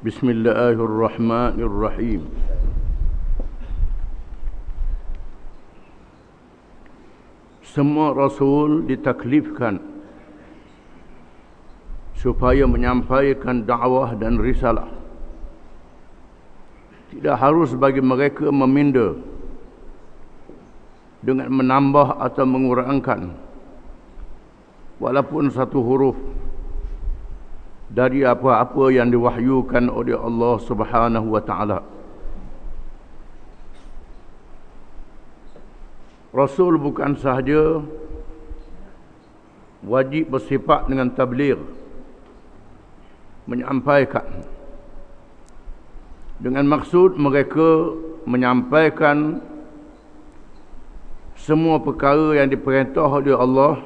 Bismillahirrahmanirrahim. Semua Rasul ditaklifkan supaya menyampaikan dakwah dan risalah. Tidak harus bagi mereka meminda dengan menambah atau mengurangkan walaupun satu huruf dari apa-apa yang diwahyukan oleh Allah Subhanahu wa taala. Rasul bukan sahaja wajib bersifat dengan tabligh, menyampaikan, dengan maksud mereka menyampaikan semua perkara yang diperintah oleh Allah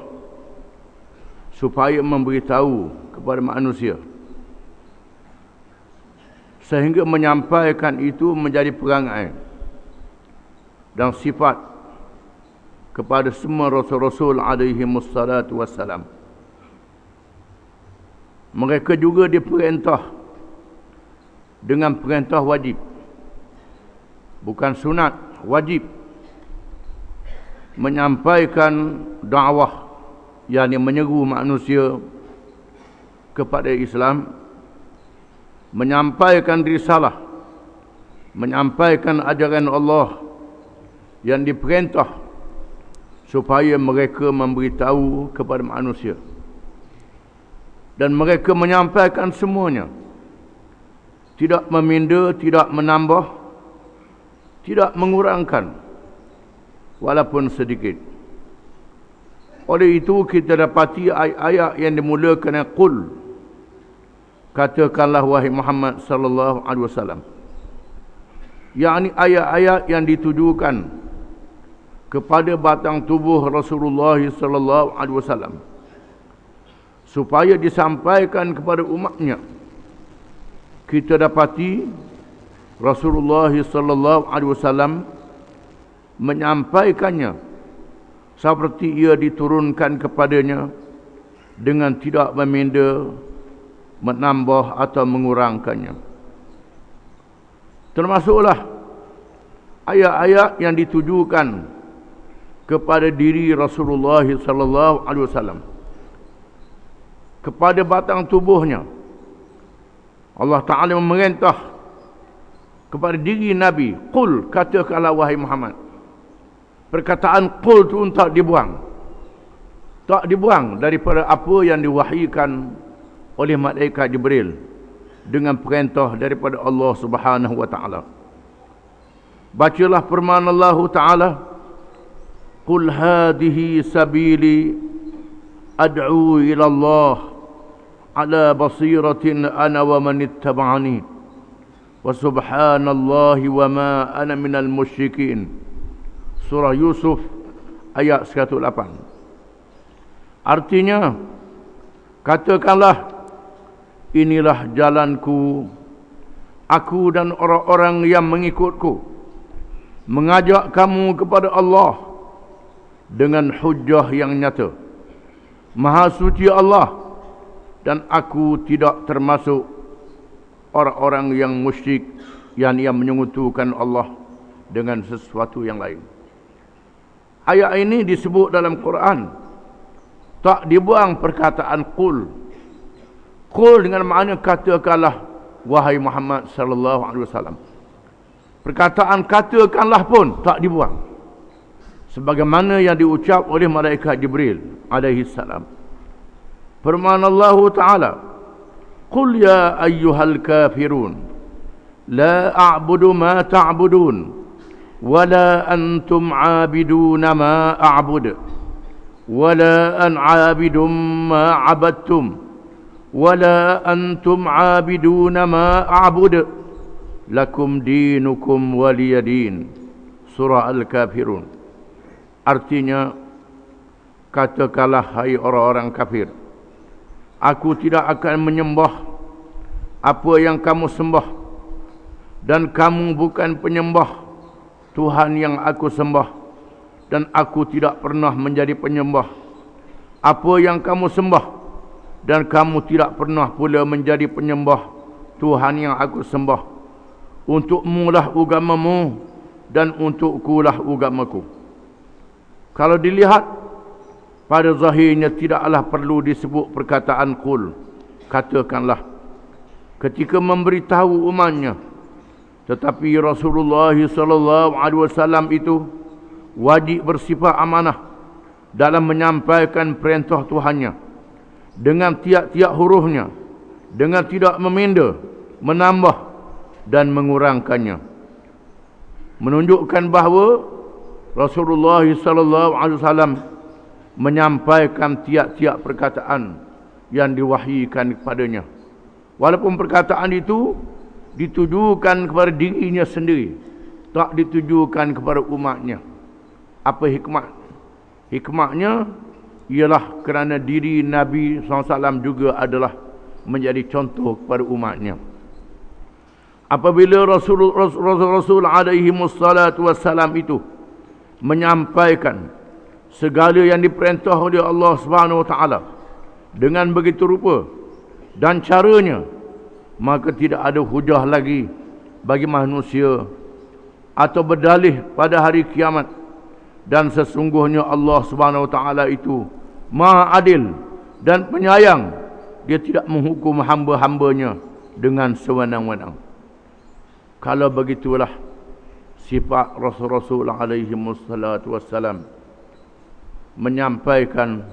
supaya memberitahu kepada manusia, sehingga menyampaikan itu menjadi perangai dan sifat kepada semua rasul-rasul alaihi wassalatu wassalam. Mereka juga diperintah dengan perintah wajib, bukan sunat, wajib menyampaikan dakwah, yakni menyeru manusia kepada Islam, menyampaikan risalah, menyampaikan ajaran Allah yang diperintah supaya mereka memberitahu kepada manusia. Dan mereka menyampaikan semuanya, tidak meminda, tidak menambah, tidak mengurangkan walaupun sedikit. Oleh itu kita dapati ayat-ayat yang dimulakan dengan qul, katakanlah wahai Muhammad sallallahu alaihi wasallam, yakni ayat-ayat yang ditujukan kepada batang tubuh Rasulullah sallallahu alaihi wasallam supaya disampaikan kepada umatnya. Kita dapati Rasulullah sallallahu alaihi wasallam menyampaikannya seperti ia diturunkan kepadanya, dengan tidak meminda, menambah atau mengurangkannya. Termasuklah ayat-ayat yang ditujukan kepada diri Rasulullah sallallahu alaihi wasallam, kepada batang tubuhnya. Allah Ta'ala memerintah kepada diri Nabi, qul, katakanlah wahai Muhammad. Perkataan qul itu tak dibuang. Tak dibuang daripada apa yang diwahyukan oleh malaikat Jibril dengan perintah daripada Allah Subhanahu wa taala. Bacalah firman Allah Ta'ala, qul hadhihi sabili ad'u ila Allah ala basiratin ana wa man ittaba'ani wa subhanallahi wa ma ana minal musyrikin. Surah Yusuf ayat 108. Artinya, katakanlah, inilah jalanku, aku dan orang-orang yang mengikutku, mengajak kamu kepada Allah dengan hujjah yang nyata. Maha suci Allah, dan aku tidak termasuk orang-orang yang musyrik, yang menyekutukan Allah dengan sesuatu yang lain. Ayat ini disebut dalam Quran, tak dibuang perkataan qul. Qul dengan makna katakanlah wahai Muhammad sallallahu alaihi wasallam. Perkataan katakanlah pun tak dibuang, sebagaimana yang diucap oleh malaikat Jibril alaihi salam. Firman Allah Ta'ala, qul ya ayyuhal kafirun la a'budu ma ta'budun ولا أنتم عابدون ما أعبد ولا أن عابد ما عبدتم ولا أنتم عابدون ما أعبد لكم دينكم ولي دين. Surah Al-Kafirun. Artinya, katakanlah hai orang-orang kafir, aku tidak akan menyembah apa yang kamu sembah, dan kamu bukan penyembah Tuhan yang aku sembah, dan aku tidak pernah menjadi penyembah apa yang kamu sembah, dan kamu tidak pernah pula menjadi penyembah Tuhan yang aku sembah. Untukmu lah agamamu dan untukku lah agamaku. Kalau dilihat pada zahirnya tidaklah perlu disebut perkataan qul. Katakanlah. Ketika memberitahu umatnya. Tetapi Rasulullah SAW itu wajib bersifat amanah dalam menyampaikan perintah Tuhannya dengan tiap-tiap hurufnya, dengan tidak meminda, menambah dan mengurangkannya. Menunjukkan bahawa Rasulullah SAW menyampaikan tiap-tiap perkataan yang diwahyikan kepadanya. Walaupun perkataan itu ditujukan kepada dirinya sendiri, tak ditujukan kepada umatnya. Apa hikmah? Hikmahnya ialah kerana diri Nabi SAW juga adalah menjadi contoh kepada umatnya. Apabila Rasul alaihi wassalatu wassalam itu menyampaikan segala yang diperintah oleh Allah Subhanahu wa taala dengan begitu rupa dan caranya, maka tidak ada hujah lagi bagi manusia atau berdalih pada hari kiamat. Dan sesungguhnya Allah Subhanahu wa taala itu Maha Adil dan penyayang. Dia tidak menghukum hamba-hambanya dengan sewenang-wenang. Kalau begitulah sifat Rasul alaihi wassalatu wassalam, menyampaikan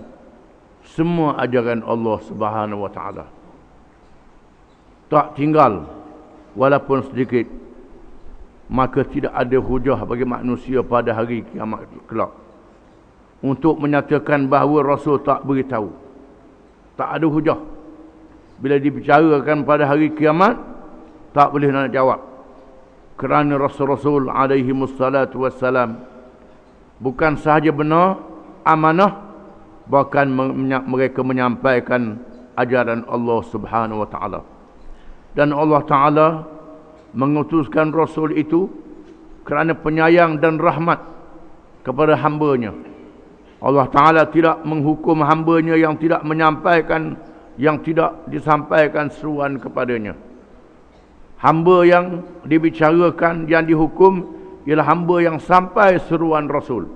semua ajaran Allah Subhanahu wa taala. Tak tinggal walaupun sedikit, maka tidak ada hujah bagi manusia pada hari kiamat kelak untuk menyatakan bahawa Rasul tak beritahu. Tak ada hujah. Bila dibicarakan pada hari kiamat, tak boleh nak jawab. Kerana Rasul alaihi wassalatu wassalam bukan sahaja benar, amanah, bahkan mereka menyampaikan ajaran Allah Subhanahu wa taala. Dan Allah Ta'ala mengutuskan Rasul itu kerana penyayang dan rahmat kepada hambanya. Allah Ta'ala tidak menghukum hambanya yang tidak menyampaikan, yang tidak disampaikan seruan kepadanya. Hamba yang dibicarakan, yang dihukum ialah hamba yang sampai seruan Rasul.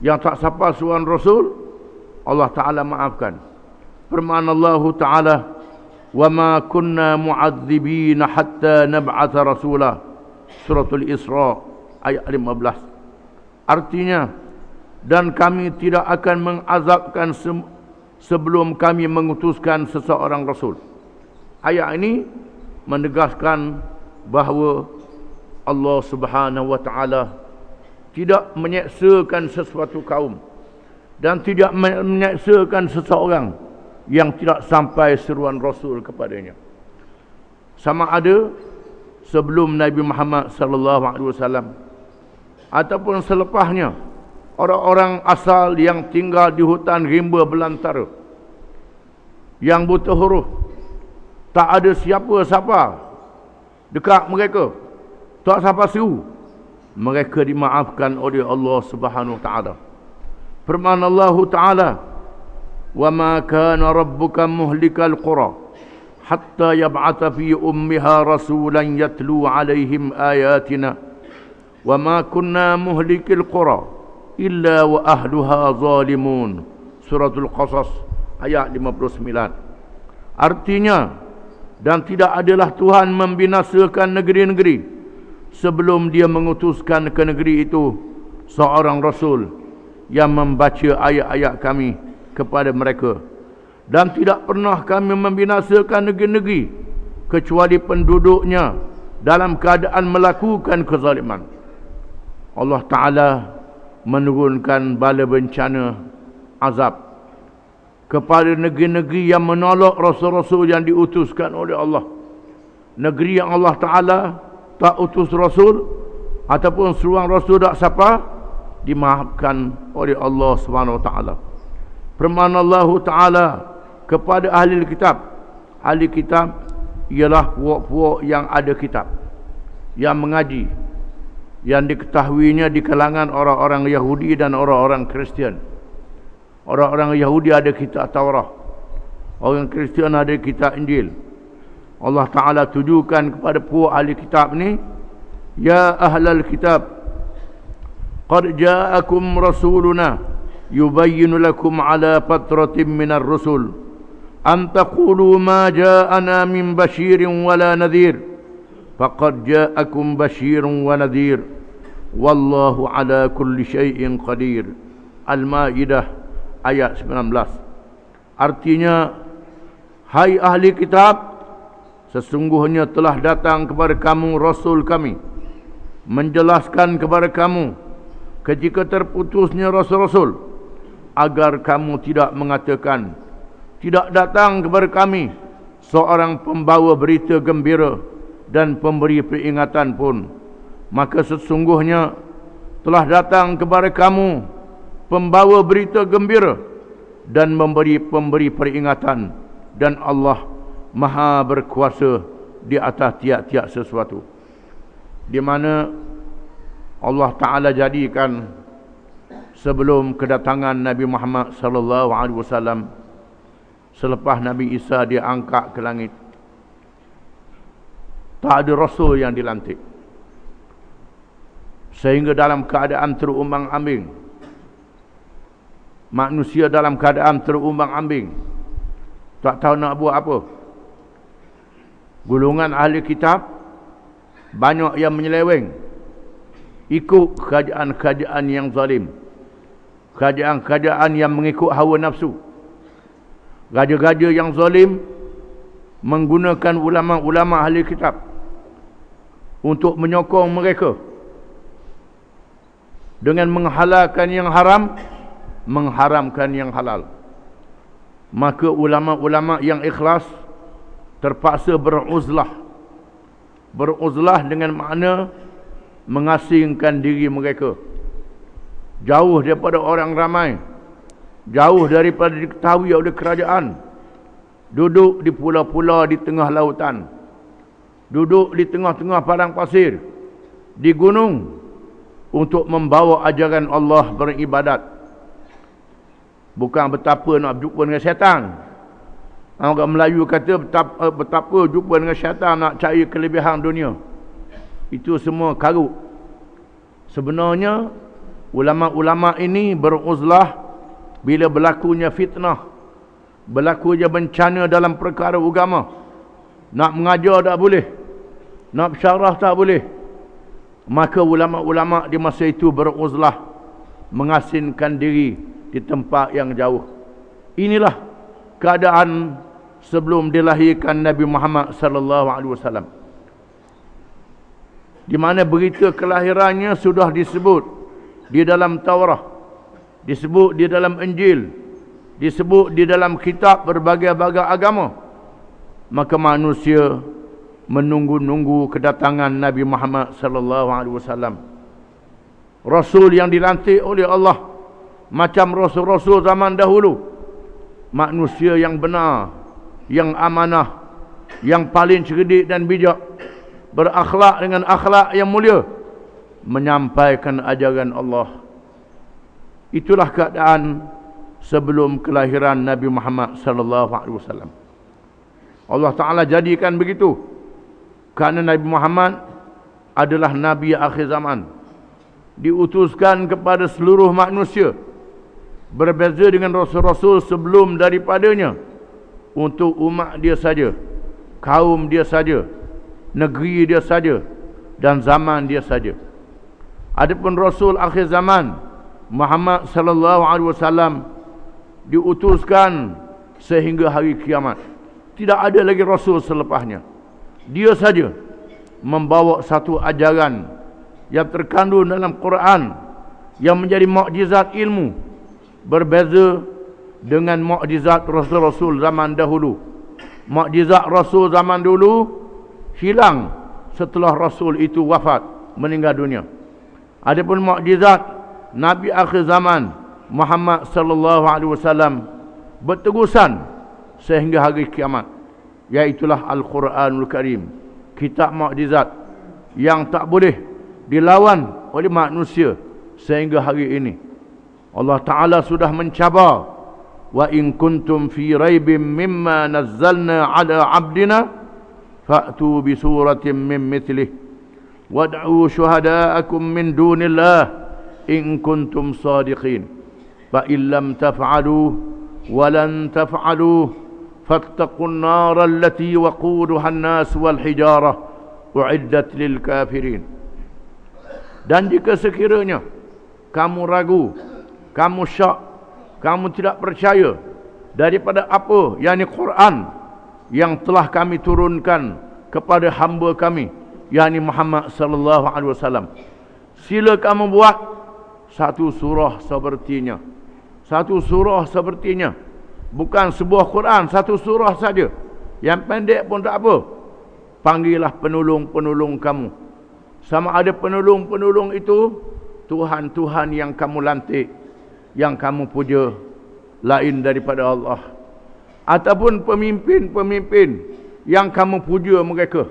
Yang tak sampai seruan Rasul, Allah Ta'ala maafkan. Firman Allah Ta'ala, وَمَا كُنَّا مُعَذِّبِينَ حَتَّى نَبْعَثَ رَسُولًا. Suratul Isra ayat 15. Artinya, dan kami tidak akan mengazabkan sebelum kami mengutuskan seseorang Rasul. Ayat ini menegaskan bahawa Allah Subhanahu wa taala tidak menyeksakan sesuatu kaum dan tidak menyeksakan seseorang yang tidak sampai seruan Rasul kepadanya. Sama ada sebelum Nabi Muhammad sallallahu alaihi wasallam ataupun selepasnya, orang-orang asal yang tinggal di hutan rimba belantara, yang buta huruf, tak ada siapa-siapa dekat mereka, tak siapa seru, mereka dimaafkan oleh Allah Subhanahu wa taala. Firman Allah Ta'ala, وَمَا كَانَ رَبُّكَ مُهْلِكَ الْقُرَى حَتَّى يَبْعَثَ فِي أُمِّهَا رَسُولًا يَتْلُو عَلَيْهِمْ آيَاتِنَا وَمَا كُنَّا مُهْلِكِ الْقُرَى إِلَّا وَأَهْلُهَا ظَالِمُونَ. Suratul Qasas ayat 59. Artinya, dan tidak adalah Tuhan membinasakan negeri-negeri sebelum dia mengutuskan ke negeri itu seorang Rasul yang membaca ayat-ayat kami kepada mereka. Dan tidak pernah kami membinasakan negeri-negeri kecuali penduduknya dalam keadaan melakukan kezaliman. Allah Ta'ala menurunkan bala bencana azab kepada negeri-negeri yang menolak Rasul-Rasul yang diutuskan oleh Allah. Negeri yang Allah Ta'ala tak utus Rasul ataupun seruan Rasul tak siapa, dimaafkan oleh Allah Subhanahu wa taala. Firman Allah Ta'ala kepada ahli kitab. Ahli kitab ialah puak-puak yang ada kitab, yang mengaji, yang diketahuinya di kalangan orang-orang Yahudi dan orang-orang Kristian. Orang-orang Yahudi ada kitab Taurat, orang Kristian ada kitab Injil. Allah Ta'ala tujukan kepada puak ahli kitab ni, ya ahlal kitab, qad ja'akum rasuluna yubayyinu lakum ala fatratin minar rusul an taqulu ma ja'ana min basyirin wala nadhir faqad ja'akum basyirun wa nadhir wallahu ala kulli syai'in qadir. Al-Maidah ayat 19. Artinya, hai ahli kitab, sesungguhnya telah datang kepada kamu Rasul kami, menjelaskan kepada kamu ketika terputusnya Rasul-Rasul, agar kamu tidak mengatakan, tidak datang kepada kami seorang pembawa berita gembira dan pemberi peringatan pun. Maka sesungguhnya telah datang kepada kamu pembawa berita gembira dan pemberi peringatan, dan Allah Maha berkuasa di atas tiap-tiap sesuatu. Di mana Allah Ta'ala jadikan sebelum kedatangan Nabi Muhammad sallallahu alaihi wasallam, selepas Nabi Isa diangkat ke langit, tak ada rasul yang dilantik, sehingga dalam keadaan terumbang-ambing, manusia dalam keadaan terumbang-ambing, tak tahu nak buat apa. Golongan ahli kitab banyak yang menyeleweng, ikut kerajaan-kerajaan yang zalim, kerajaan-kerajaan yang mengikut hawa nafsu. Raja-raja yang zalim menggunakan ulama-ulama ahli kitab untuk menyokong mereka dengan menghalalkan yang haram, mengharamkan yang halal. Maka ulama-ulama yang ikhlas terpaksa beruzlah. Beruzlah dengan makna mengasingkan diri mereka, jauh daripada orang ramai, jauh daripada diketahui oleh kerajaan, duduk di pulau-pulau di tengah lautan, duduk di tengah-tengah padang pasir, di gunung, untuk membawa ajaran Allah beribadat. Bukan betapa nak jumpa dengan syaitan. Orang Melayu kata betapa jumpa dengan syaitan nak cari kelebihan dunia. Itu semua karut. Sebenarnya ulama-ulama ini beruzlah bila berlakunya fitnah, berlakunya bencana dalam perkara agama. Nak mengajar tak boleh, nak bersyarah tak boleh. Maka ulama-ulama di masa itu beruzlah, mengasingkan diri di tempat yang jauh. Inilah keadaan sebelum dilahirkan Nabi Muhammad sallallahu alaihi wasallam, di mana berita kelahirannya sudah disebut di dalam Taurat, disebut di dalam Injil, disebut di dalam kitab berbagai-bagai agama. Maka manusia menunggu-nunggu kedatangan Nabi Muhammad sallallahu alaihi wasallam, Rasul yang dilantik oleh Allah macam rasul-rasul zaman dahulu. Manusia yang benar, yang amanah, yang paling cerdik dan bijak, berakhlak dengan akhlak yang mulia, menyampaikan ajaran Allah. Itulah keadaan sebelum kelahiran Nabi Muhammad sallallahu alaihi wasallam. Allah Ta'ala jadikan begitu kerana Nabi Muhammad adalah Nabi akhir zaman, diutuskan kepada seluruh manusia, berbeza dengan rasul-rasul sebelum daripadanya, untuk umat dia saja, kaum dia saja, negeri dia saja, dan zaman dia saja. Adapun Rasul akhir zaman Muhammad sallallahu alaihi wasallam diutuskan sehingga hari kiamat. Tidak ada lagi Rasul selepasnya. Dia saja membawa satu ajaran yang terkandung dalam Quran, yang menjadi mukjizat ilmu, berbeza dengan mukjizat Rasul-Rasul zaman dahulu. Mukjizat Rasul zaman dulu hilang setelah Rasul itu wafat, meninggal dunia. Adapun mukjizat Nabi akhir zaman Muhammad sallallahu alaihi wasallam berterusan sehingga hari kiamat, iaitulah Al-Quranul Karim, kitab mukjizat yang tak boleh dilawan oleh manusia sehingga hari ini. Allah Ta'ala sudah mencabar, wa in kuntum fi raibim mimma nazzalna ala abdina fa'tu bi suratin min mithlih wad'u syuhada'akum min dunillah in kuntum sadiqin fa in lam taf'alu wa lan taf'alu fattaqun nar allati waquduha an-nas wal hijarah u'iddat lil kafirin. Dan jika sekiranya kamu ragu, kamu syak, kamu tidak percaya daripada apa, yakni Quran yang telah kami turunkan kepada hamba kami, yakni Muhammad sallallahu alaihi wasallam, sila kamu buat satu surah sepertinya. Satu surah sepertinya. Bukan sebuah Quran, satu surah saja. Yang pendek pun tak apa. Panggillah penolong-penolong kamu. Sama ada penolong-penolong itu Tuhan-Tuhan yang kamu lantik, yang kamu puja, lain daripada Allah, ataupun pemimpin-pemimpin yang kamu puja mereka,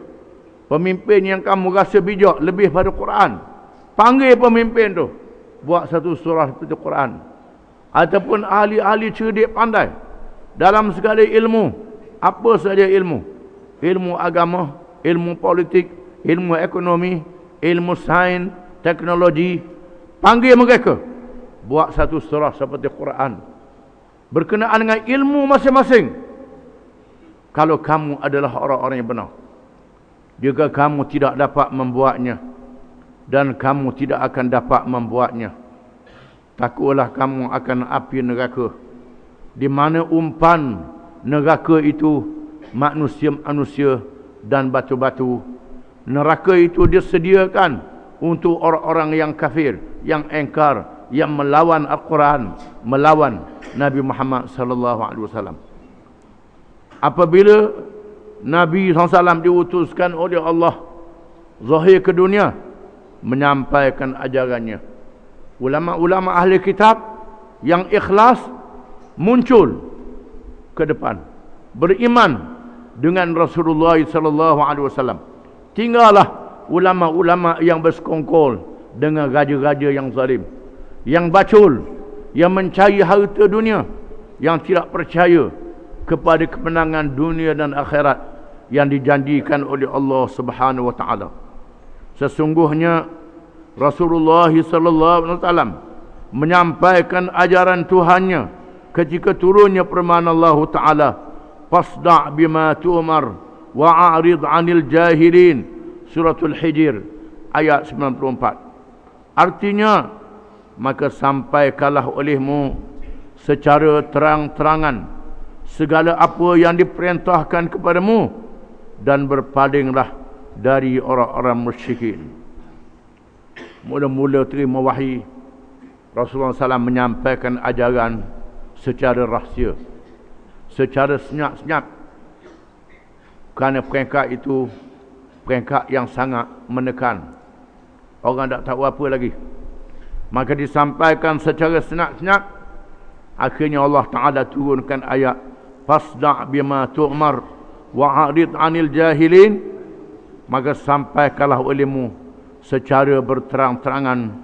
pemimpin yang kamu rasa bijak lebih pada Quran, panggil pemimpin tu buat satu surah seperti Quran. Ataupun ahli-ahli cerdik pandai dalam segala ilmu, apa saja ilmu, ilmu agama, ilmu politik, ilmu ekonomi, ilmu sains, teknologi, panggil mereka buat satu surah seperti Quran berkenaan dengan ilmu masing-masing. Kalau kamu adalah orang-orang yang benar, jika kamu tidak dapat membuatnya, dan kamu tidak akan dapat membuatnya, takutlah kamu akan api neraka, di mana umpan neraka itu manusia-manusia dan batu-batu. Neraka itu disediakan untuk orang-orang yang kafir, yang engkar, yang melawan Al-Quran, melawan Nabi Muhammad sallallahu alaihi wasallam. Apabila Nabi SAW diutuskan oleh Allah zahir ke dunia menyampaikan ajarannya, ulama-ulama ahli kitab yang ikhlas muncul ke depan, beriman dengan Rasulullah sallallahu alaihi wasallam. Tinggallah ulama-ulama yang bersekongkol dengan raja-raja yang zalim, yang bacul, yang mencari harta dunia, yang tidak percaya kepada kemenangan dunia dan akhirat yang dijanjikan oleh Allah Subhanahu wa taala. Sesungguhnya Rasulullah sallallahu alaihi wasallam menyampaikan ajaran Tuhannya ketika turunnya firman Allah taala, fasda' bima tu'mar wa a'rid 'anil jahilin, suratul Hijr ayat 94. Artinya, maka sampaikanlah olehmu secara terang-terangan segala apa yang diperintahkan kepadamu, dan berpalinglah dari orang-orang musyrikin. Mula-mula terima wahyi, Rasulullah SAW menyampaikan ajaran secara rahsia, secara senyap-senyap, kerana peringkat itu peringkat yang sangat menekan. Orang tak tahu apa lagi, maka disampaikan secara senyap-senyap. Akhirnya Allah Ta'ala turunkan ayat, fasda' bima tu'mar wa a'rid 'anil jahilin, maka sampaikanlah olehmu secara berterang-terangan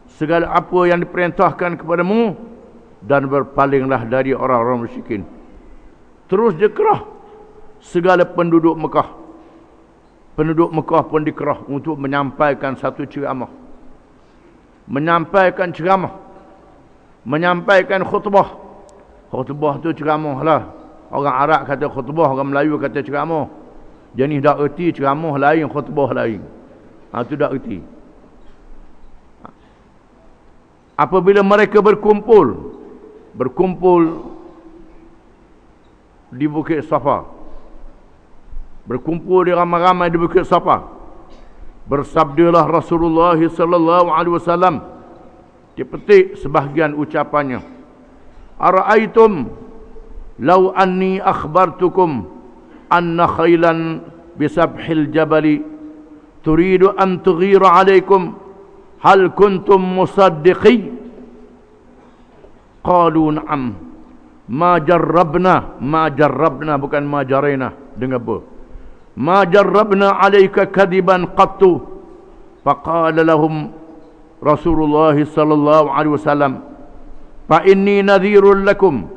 segala apa yang diperintahkan kepadamu, dan berpalinglah dari orang-orang musyrikin. Terus dikerah segala penduduk Mekah. Penduduk Mekah pun dikerah untuk menyampaikan satu ceramah, menyampaikan ceramah, menyampaikan khutbah. Khutbah tu ceramah lah. Orang Arab kata khutbah, orang Melayu kata ceramah. Jenis dak erti ceramah lain, khutbah lain. Itu dak erti. Apabila mereka berkumpul di Bukit Safa, berkumpul di ramai-ramai di Bukit Safa, bersabdalah Rasulullah sallallahu alaihi wasallam, dipetik sebahagian ucapannya, ara'aitum law anni akhbartukum anna khailan bisabhil jabali turidu an tughira alaikum hal kuntum musaddiqi? Qalu na'am. Ma jarrabna bukan ma jaraina, dengar apa? Ma jarrabna alayka kadiban qattu. Faqala lahum Rasulullah sallallahu alaihi wasallam, fa inni nadhirun lakum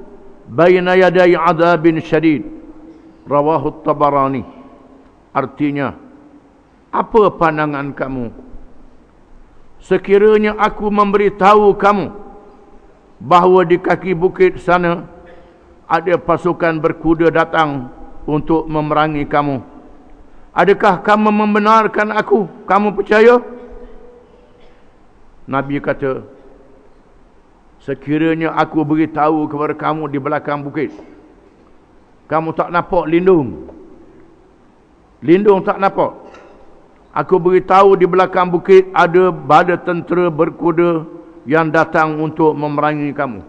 baina yaday adabin syadid. Rawahu at-Tabarani. Artinya, apa pandangan kamu? Sekiranya aku memberitahu kamu bahawa di kaki bukit sana ada pasukan berkuda datang untuk memerangi kamu, adakah kamu membenarkan aku? Kamu percaya? Nabi kata, sekiranya aku beritahu kepada kamu di belakang bukit, kamu tak nampak lindung. Lindung tak nampak. Aku beritahu di belakang bukit ada bala tentera berkuda yang datang untuk memerangi kamu.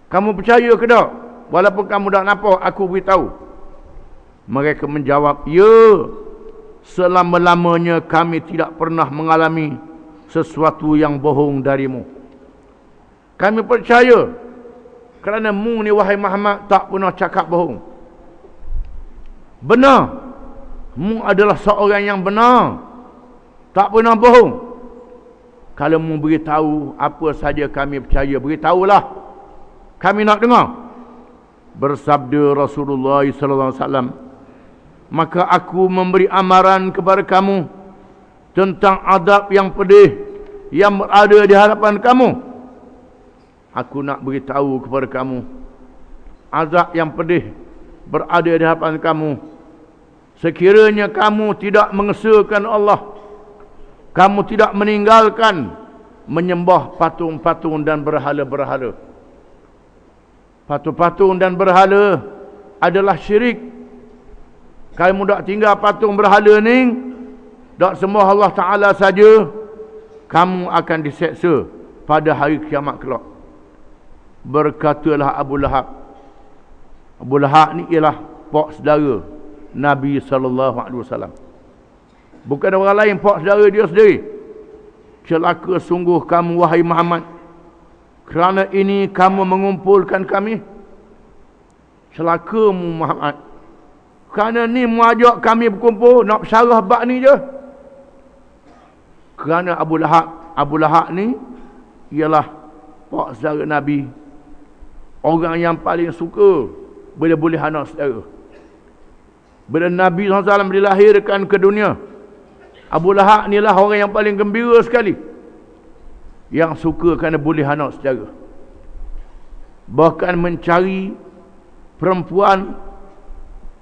Kamu percaya ke tak? Walaupun kamu tak nampak, aku beritahu. Mereka menjawab, ya, selama-lamanya kami tidak pernah mengalami sesuatu yang bohong darimu. Kami percaya kerana mu ni wahai Muhammad tak pernah cakap bohong. Benar. Mu adalah seorang yang benar. Tak pernah bohong. Kalau mu beritahu apa saja kami percaya, beritahulah. Kami nak dengar. Bersabda Rasulullah sallallahu alaihi wasallam, maka aku memberi amaran kepada kamu tentang adab yang pedih yang berada di hadapan kamu. Aku nak beritahu kepada kamu azab yang pedih berada di hadapan kamu. Sekiranya kamu tidak mengesahkan Allah, kamu tidak meninggalkan menyembah patung-patung dan berhala-berhala. Patung-patung dan berhala adalah syirik. Kamu tak tinggal patung berhala ni, tak sembah Allah Ta'ala saja, kamu akan diseksa pada hari kiamat kelak. Berkatalah Abu Lahab. Abu Lahab ni ialah pak saudara Nabi SAW. Bukan orang lain, pak saudara dia sendiri. Celaka sungguh kamu wahai Muhammad, kerana ini kamu mengumpulkan kami. Celakamu Muhammad, kerana ni mu ajak kami berkumpul nak syarah bab ni je. Kerana Abu Lahab ni ialah pak saudara Nabi, orang yang paling suka bila boleh anak saudara. Bila Nabi SAW dilahirkan ke dunia, Abu Lahab ni lah orang yang paling gembira sekali, yang suka kerana boleh anak saudara. Bahkan mencari perempuan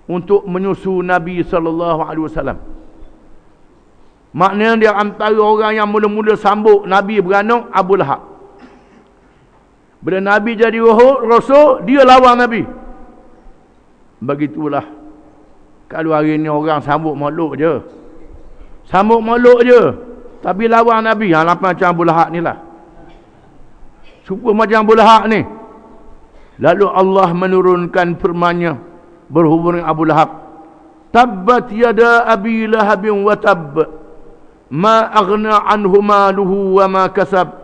untuk menyusu Nabi SAW. Maknanya dia antara orang yang mula-mula sambut Nabi beranak, Abu Lahab. Bila Nabi jadi rasul, dia lawan Nabi. Begitulah. Kalau hari ni orang sambut makhluk je. Sambut makhluk je. Tapi lawan Nabi. Macam Abu Lahab ni lah. Supaya macam Abu Lahab ni. Lalu Allah menurunkan firman-Nya berhubung dengan Abu Lahab. Tabbat yada abi lahabin wa tabb. Ma aghna anhu maluhu wa ma kasab.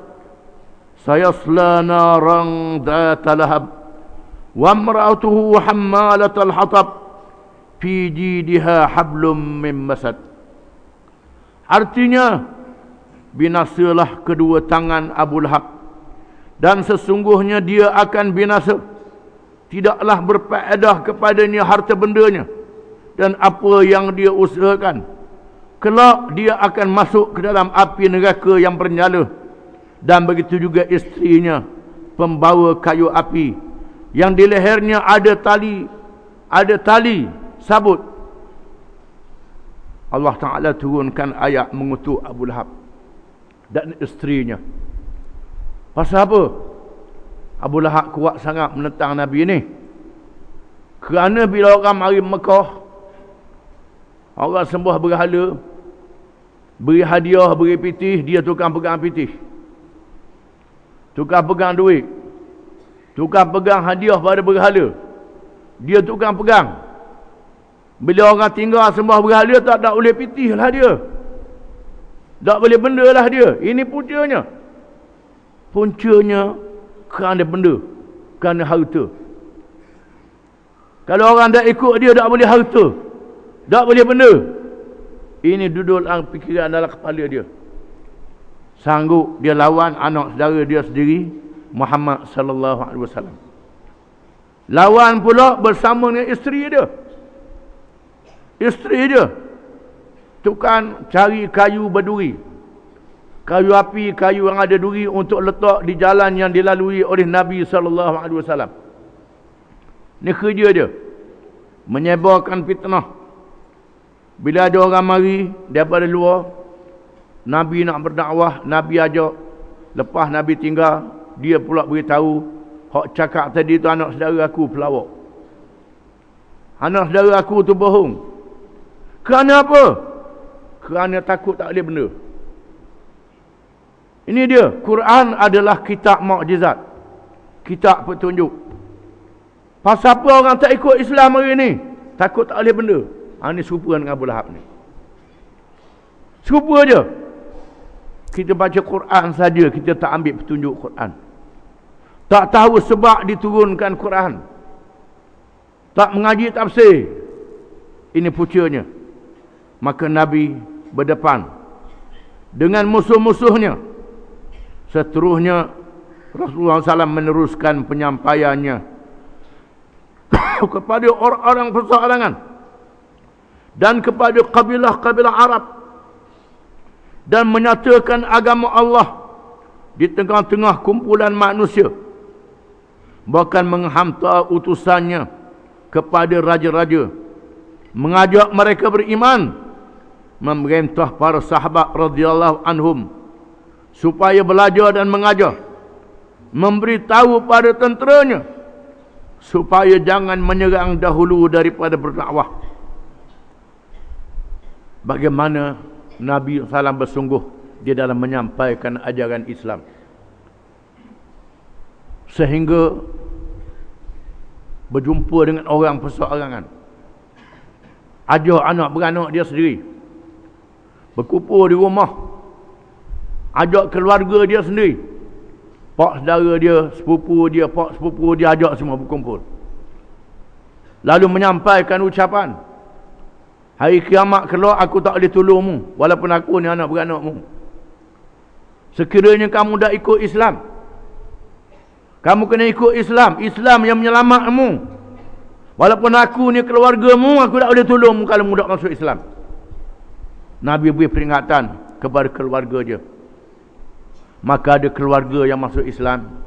Sayasla naran dhata lahab. Wa imra'atuhu hammalatal hatab. Fi jidiha hablum min masad. Artinya, binasalah kedua tangan Abu Lahab, dan sesungguhnya dia akan binasa. Tidaklah berfaedah kepadanya harta bendanya dan apa yang dia usahakan. Kelak dia akan masuk ke dalam api neraka yang bernyala, dan begitu juga isterinya, pembawa kayu api, yang di lehernya ada tali sabut. Allah Ta'ala turunkan ayat mengutuk Abu Lahab dan isterinya. Pasal apa? Abu Lahab kuat sangat menentang Nabi ni. Kerana bila orang mari Mekah, orang sembah berhala, beri hadiah, beri pitih, dia tukang pegang pitih, tukang pegang duit, tukang pegang hadiah pada berhala, dia tukang pegang. Bila orang tinggal sembah berhala, tak boleh pitih lah dia, tak boleh benda lah dia. Ini puncanya. Puncanya kerana benda, kerana harta. Kalau orang tak ikut dia, tak boleh harta, tak boleh benda. Ini duduk dalam fikiran dalam kepala dia. Sanggup dia lawan anak saudara dia sendiri, Muhammad sallallahu alaihi wasallam. Lawan pula bersama dengan isteri dia. Isteri dia tukang cari kayu berduri, kayu api, kayu yang ada duri untuk letak di jalan yang dilalui oleh Nabi SAW. Ini kerja dia, menyebarkan fitnah. Bila ada orang mari daripada luar, Nabi nak berdakwah, Nabi ajak, lepas Nabi tinggal, dia pula beritahu, hak cakap tadi tu anak saudara aku pelawak, anak saudara aku tu bohong. Kerana apa? Kerana takut tak boleh benda. Ini dia, Quran adalah kitab mukjizat, kitab petunjuk. Pasal apa orang tak ikut Islam hari ni? Takut tak boleh benda. Ini serupa dengan Abu Lahab ni. Serupa je. Kita baca Quran saja, kita tak ambil petunjuk Quran. Tak tahu sebab diturunkan Quran. Tak mengaji tafsir. Ini pucanya. Maka Nabi berdepan dengan musuh-musuhnya. Seterusnya Rasulullah SAW meneruskan penyampaiannya kepada orang-orang persoalangan dan kepada kabilah-kabilah Arab, dan menyatakan agama Allah di tengah-tengah kumpulan manusia, bahkan menghantar utusannya kepada raja-raja, mengajak mereka beriman, memerintah para sahabat radhiyallahu anhum supaya belajar dan mengajar, memberitahu pada tenteranya supaya jangan menyerang dahulu daripada berdakwah. Bagaimana Nabi SAW bersungguh di dalam menyampaikan ajaran Islam, sehingga berjumpa dengan orang perseorangan, ajak anak beranak dia sendiri, berkumpul di rumah, ajak keluarga dia sendiri, pak saudara dia, sepupu dia, pak sepupu dia, ajak semua berkumpul. Lalu menyampaikan ucapan, hari kiamat kelak aku tak boleh tolongmu, walaupun aku ni anak beranakmu. Sekiranya kamu dah ikut Islam, kamu kena ikut Islam, Islam yang menyelamatmu. Walaupun aku ni keluargamu, aku tak boleh tolongmu kalau mu tak masuk Islam. Nabi beri peringatan kepada keluarga dia. Maka ada keluarga yang masuk Islam,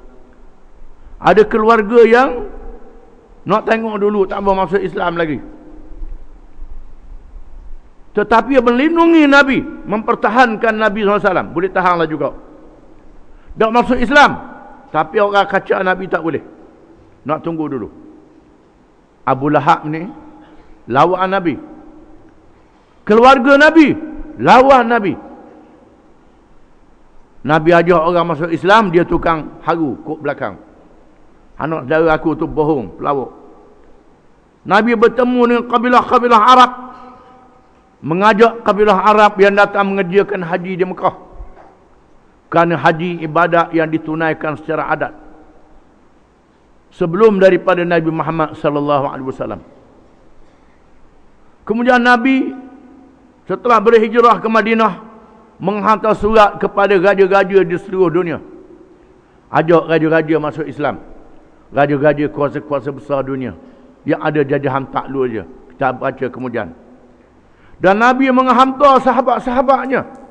ada keluarga yang nak tengok dulu, tak mau masuk Islam lagi. Tetapi melindungi Nabi, mempertahankan Nabi SAW. Boleh tahanlah juga. Tak masuk Islam, tapi orang kacau Nabi tak boleh. Nak tunggu dulu. Abu Lahab ni lawan Nabi, keluarga Nabi lawan Nabi. Nabi ajak orang masuk Islam, dia tukang haru kok belakang. Anak saudara aku tu bohong, pelawak. Nabi bertemu dengan kabilah-kabilah Arab, mengajak kabilah Arab yang datang mengerjakan haji di Mekah. Kerana haji ibadat yang ditunaikan secara adat sebelum daripada Nabi Muhammad sallallahu alaihi wasallam. Kemudian Nabi setelah berhijrah ke Madinah, menghantar surat kepada raja-raja di seluruh dunia, ajak raja-raja masuk Islam, raja-raja kuasa-kuasa besar dunia yang ada jajahan takluk je. Kita baca kemudian. Dan Nabi menghantar sahabat-sahabatnya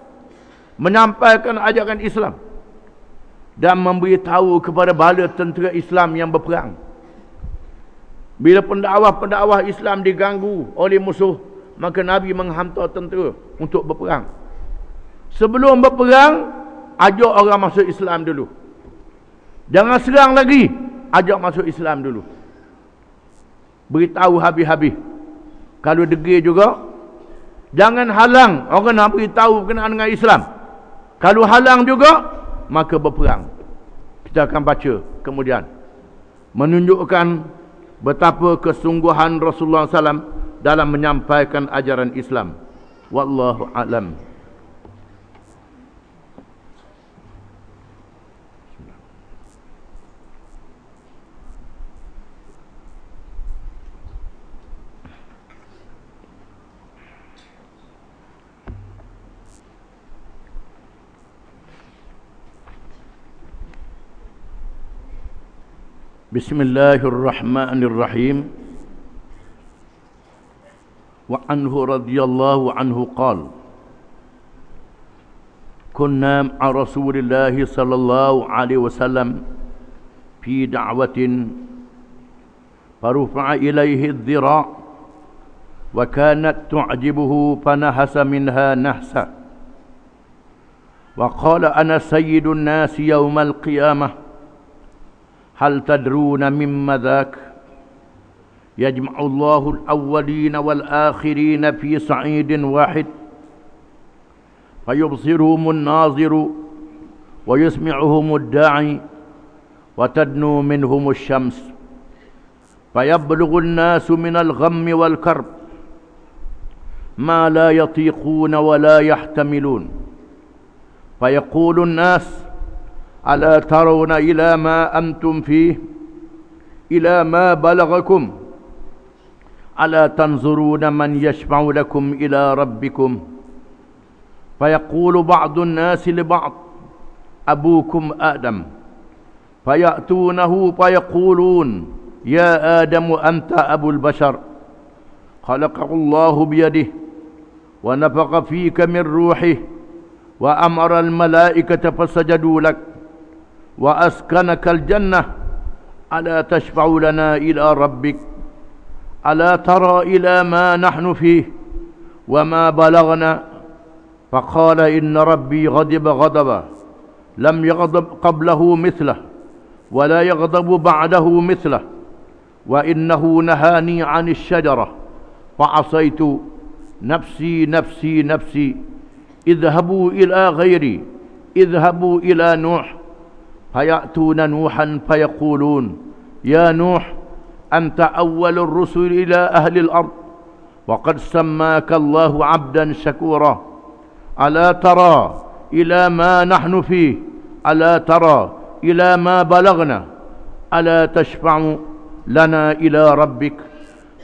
menyampaikan ajaran Islam dan memberitahu kepada bala tentera Islam yang berperang. Bila pendakwah-pendakwah Islam diganggu oleh musuh, maka Nabi menghantar tentera untuk berperang. Sebelum berperang, ajak orang masuk Islam dulu. Jangan serang lagi, ajak masuk Islam dulu. Beritahu habis-habis. Kalau degil juga, jangan halang orang nak beritahu berkenaan dengan Islam. Kalau halang juga, maka berperang. Kita akan baca kemudian, menunjukkan betapa kesungguhan Rasulullah SAW dalam menyampaikan ajaran Islam. Wallahu a'lam. Bismillahirrahmanirrahim. وعنه رضي الله عنه قال كنا مع رسول الله صلى الله عليه وسلم في دعوة فرفع إليه الذراع وكانت تعجبه فنهس منها نهسا وقال أنا سيد الناس يوم القيامة هل تدرون مما ذاك يجمع الله الأولين والآخرين في صعيد واحد فيبصرهم الناظر ويسمعهم الداعي وتدنو منهم الشمس فيبلغ الناس من الغم والكرب ما لا يطيقون ولا يحتملون فيقول الناس ألا ترون إلى ما أنتم فيه إلى ما بلغكم ألا تنظرون من يشفع لكم إلى ربكم فيقول بعض الناس لبعض أبوكم آدم فيأتونه فيقولون يا آدم أنت أبو البشر خلقه الله بيده ونفخ فيك من روحه وأمر الملائكة فسجدوا لك وأسكنك الجنة ألا تشفع لنا إلى ربك ألا ترى إلى ما نحن فيه وما بلغنا فقال إن ربي غضب غضبا لم يغضب قبله مثله ولا يغضب بعده مثله وإنه نهاني عن الشجرة فعصيت نفسي نفسي نفسي اذهبوا إلى غيري اذهبوا إلى نوح فيأتون نوحا فيقولون يا نوح أنت أول الرسل إلى أهل الأرض وقد سماك الله عبدا شكورا ألا ترى إلى ما نحن فيه ألا ترى إلى ما بلغنا ألا تشفع لنا إلى ربك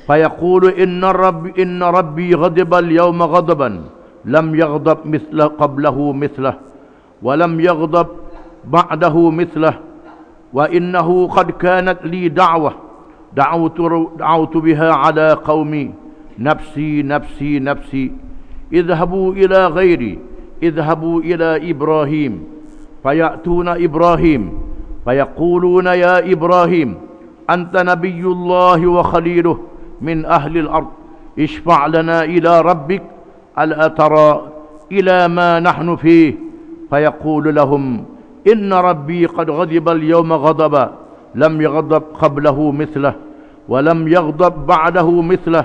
فيقول إن ربي غضب اليوم غضبا لم يغضب مثله قبله مثله ولم يغضب بعده مثله وإنه قد كانت لي دعوة دعوت بها على قومي نفسي نفسي نفسي اذهبوا إلى غيري اذهبوا إلى إبراهيم فيأتون إبراهيم فيقولون يا إبراهيم أنت نبي الله وخليله من أهل الأرض اشفع لنا إلى ربك ألا ترى إلى ما نحن فيه فيقول لهم إن ربي قد غضب اليوم غضبا لم يغضب قبله مثله ولم يغضب بعده مثله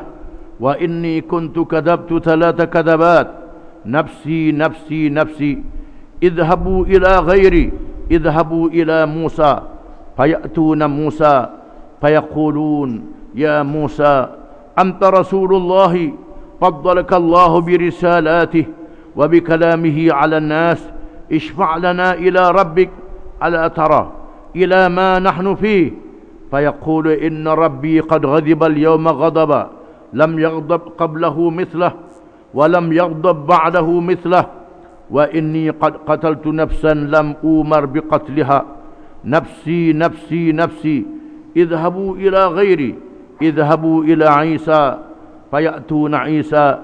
وإني كنت كذبت 3 كذبات نفسي نفسي نفسي اذهبوا إلى غيري اذهبوا إلى موسى فيأتون موسى فيقولون يا موسى أنت رسول الله فضلك الله برسالاته وبكلامه على الناس اشفع لنا إلى ربك ألا ترى إلى ما نحن فيه فيقول إن ربي قد غضب اليوم غضبا لم يغضب قبله مثله ولم يغضب بعده مثله وإني قد قتلت نفسا لم أؤمر بقتلها نفسي نفسي نفسي اذهبوا إلى غيري اذهبوا إلى عيسى فيأتون عيسى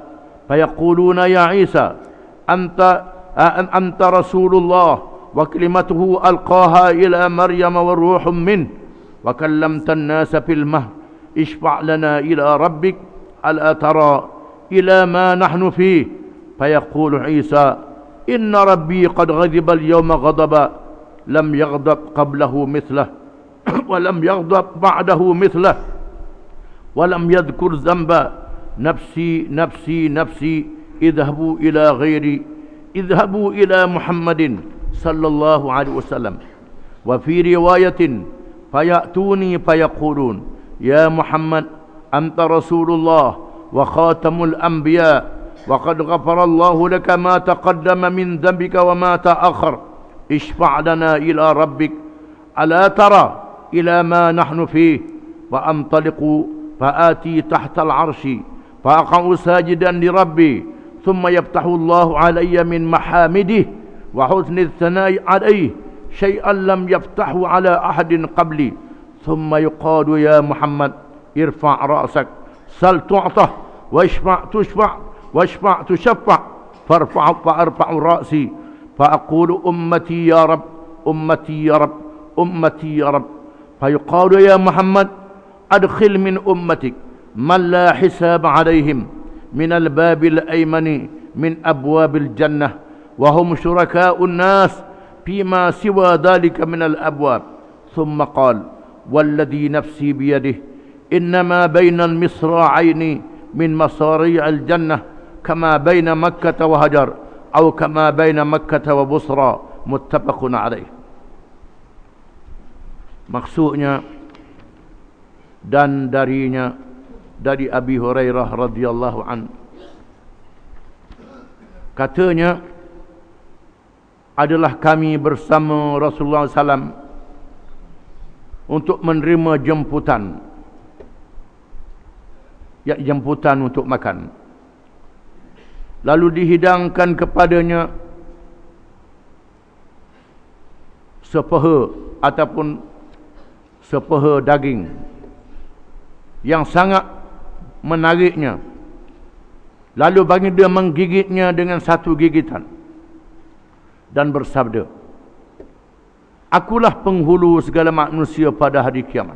فيقولون يا عيسى أنت رسول الله وكلمته ألقاها إلى مريم والروح منه وكلمت الناس في المهد اشفع لنا إلى ربك ألا ترى إلى ما نحن فيه فيقول عيسى إن ربي قد غضب اليوم غضبا لم يغضب قبله مثله ولم يغضب بعده مثله ولم يذكر ذنبا نفسي نفسي نفسي اذهبوا إلى غيري اذهبوا إلى محمد صلى الله عليه وسلم وفي رواية فيأتوني فيقولون يا محمد أنت رسول الله وخاتم الأنبياء وقد غفر الله لك ما تقدم من ذنبك وما تأخر اشفع لنا إلى ربك ألا ترى إلى ما نحن فيه فأنطلق فآتي تحت العرش فأقع ساجدا لربي ثم يفتح الله علي من محامده وحسن الثناء عليه شيئا لم يفتحه على أحد قبلي ثم يقال يا محمد ارفع رأسك سل تعطه واشفع تشفع واشفع تشفع فارفع رأسي فأقول أمتي يا رب أمتي يا رب أمتي يا رب فيقال يا محمد أدخل من أمتك من لا حساب عليهم من الباب الأيمن من أبواب الجنة وهم شركاء الناس فيما سوى ذلك من الأبواب ثم قال والذي نفسي بيده إنما بين المصراعين من مصاريع الجنة كما بين مكة وهجر أو كما بين مكة وبصرى متفق عليه. Maksudnya dan darinya dari Abi Hurairah radhiyallahu an, katanya adalah kami bersama Rasulullah SAW untuk menerima jemputan, ya, jemputan untuk makan. Lalu dihidangkan kepadanya sepaha ataupun sepaha daging yang sangat menariknya. Lalu bagi dia menggigitnya dengan satu gigitan dan bersabda, akulah penghulu segala manusia pada hari kiamat.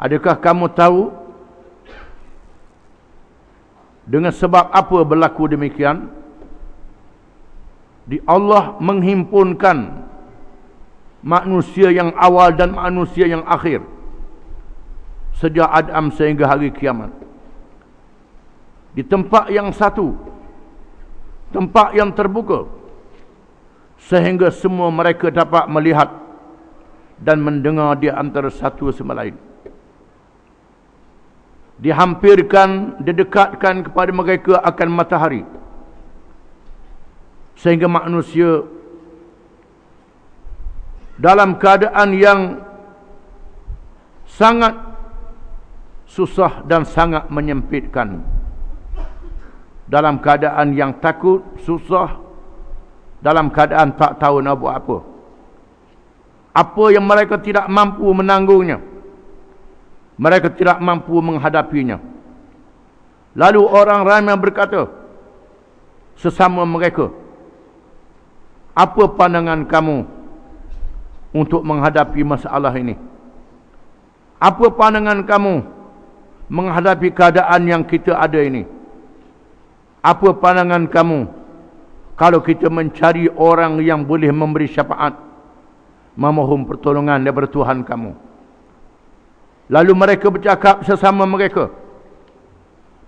Adakah kamu tahu dengan sebab apa berlaku demikian? Di Allah menghimpunkan manusia yang awal dan manusia yang akhir sejak Adam sehingga hari kiamat di tempat yang satu, tempat yang terbuka, sehingga semua mereka dapat melihat dan mendengar di antara satu sama lain. Dihampirkan, didekatkan kepada mereka akan matahari, sehingga manusia dalam keadaan yang sangat susah dan sangat menyempitkan, dalam keadaan yang takut, susah, dalam keadaan tak tahu nak buat apa. Apa yang mereka tidak mampu menanggungnya, mereka tidak mampu menghadapinya. Lalu orang ramai berkata sesama mereka, apa pandangan kamu untuk menghadapi masalah ini? Apa pandangan kamu menghadapi keadaan yang kita ada ini? Apa pandangan kamu kalau kita mencari orang yang boleh memberi syafaat, memohon pertolongan daripada Tuhan kamu? Lalu mereka bercakap sesama mereka,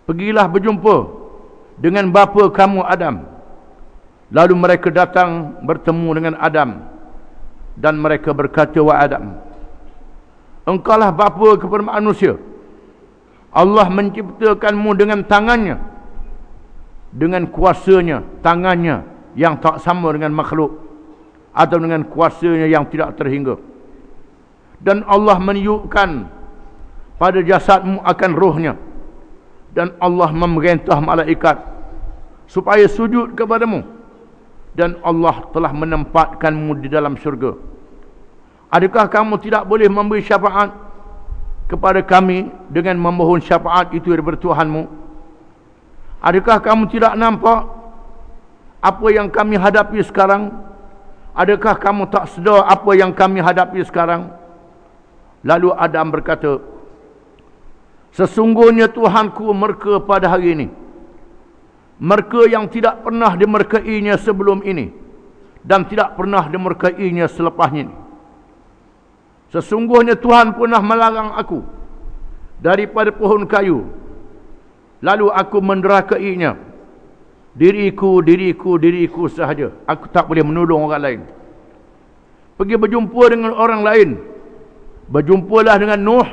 pergilah berjumpa dengan bapa kamu Adam. Lalu mereka datang bertemu dengan Adam dan mereka berkata, wahai Adam, engkaulah bapa kepada manusia. Allah menciptakanmu dengan tangannya, dengan kuasanya, tangannya yang tak sama dengan makhluk, atau dengan kuasanya yang tidak terhingga. Dan Allah meniupkan pada jasadmu akan rohnya, dan Allah memerintah malaikat supaya sujud kepadamu, dan Allah telah menempatkanmu di dalam syurga. Adakah kamu tidak boleh memberi syafaat kepada kami dengan memohon syafaat itu daripada Tuhanmu? Adakah kamu tidak nampak apa yang kami hadapi sekarang? Adakah kamu tak sedar apa yang kami hadapi sekarang? Lalu Adam berkata, sesungguhnya Tuhanku murka pada hari ini, murka yang tidak pernah dimurkainya sebelum ini dan tidak pernah dimurkainya selepasnya ini. Sesungguhnya Tuhan pernah melarang aku daripada pohon kayu, lalu aku menderakainya. Diriku sahaja, aku tak boleh menolong orang lain. Pergi berjumpa dengan orang lain, berjumpalah dengan Nuh.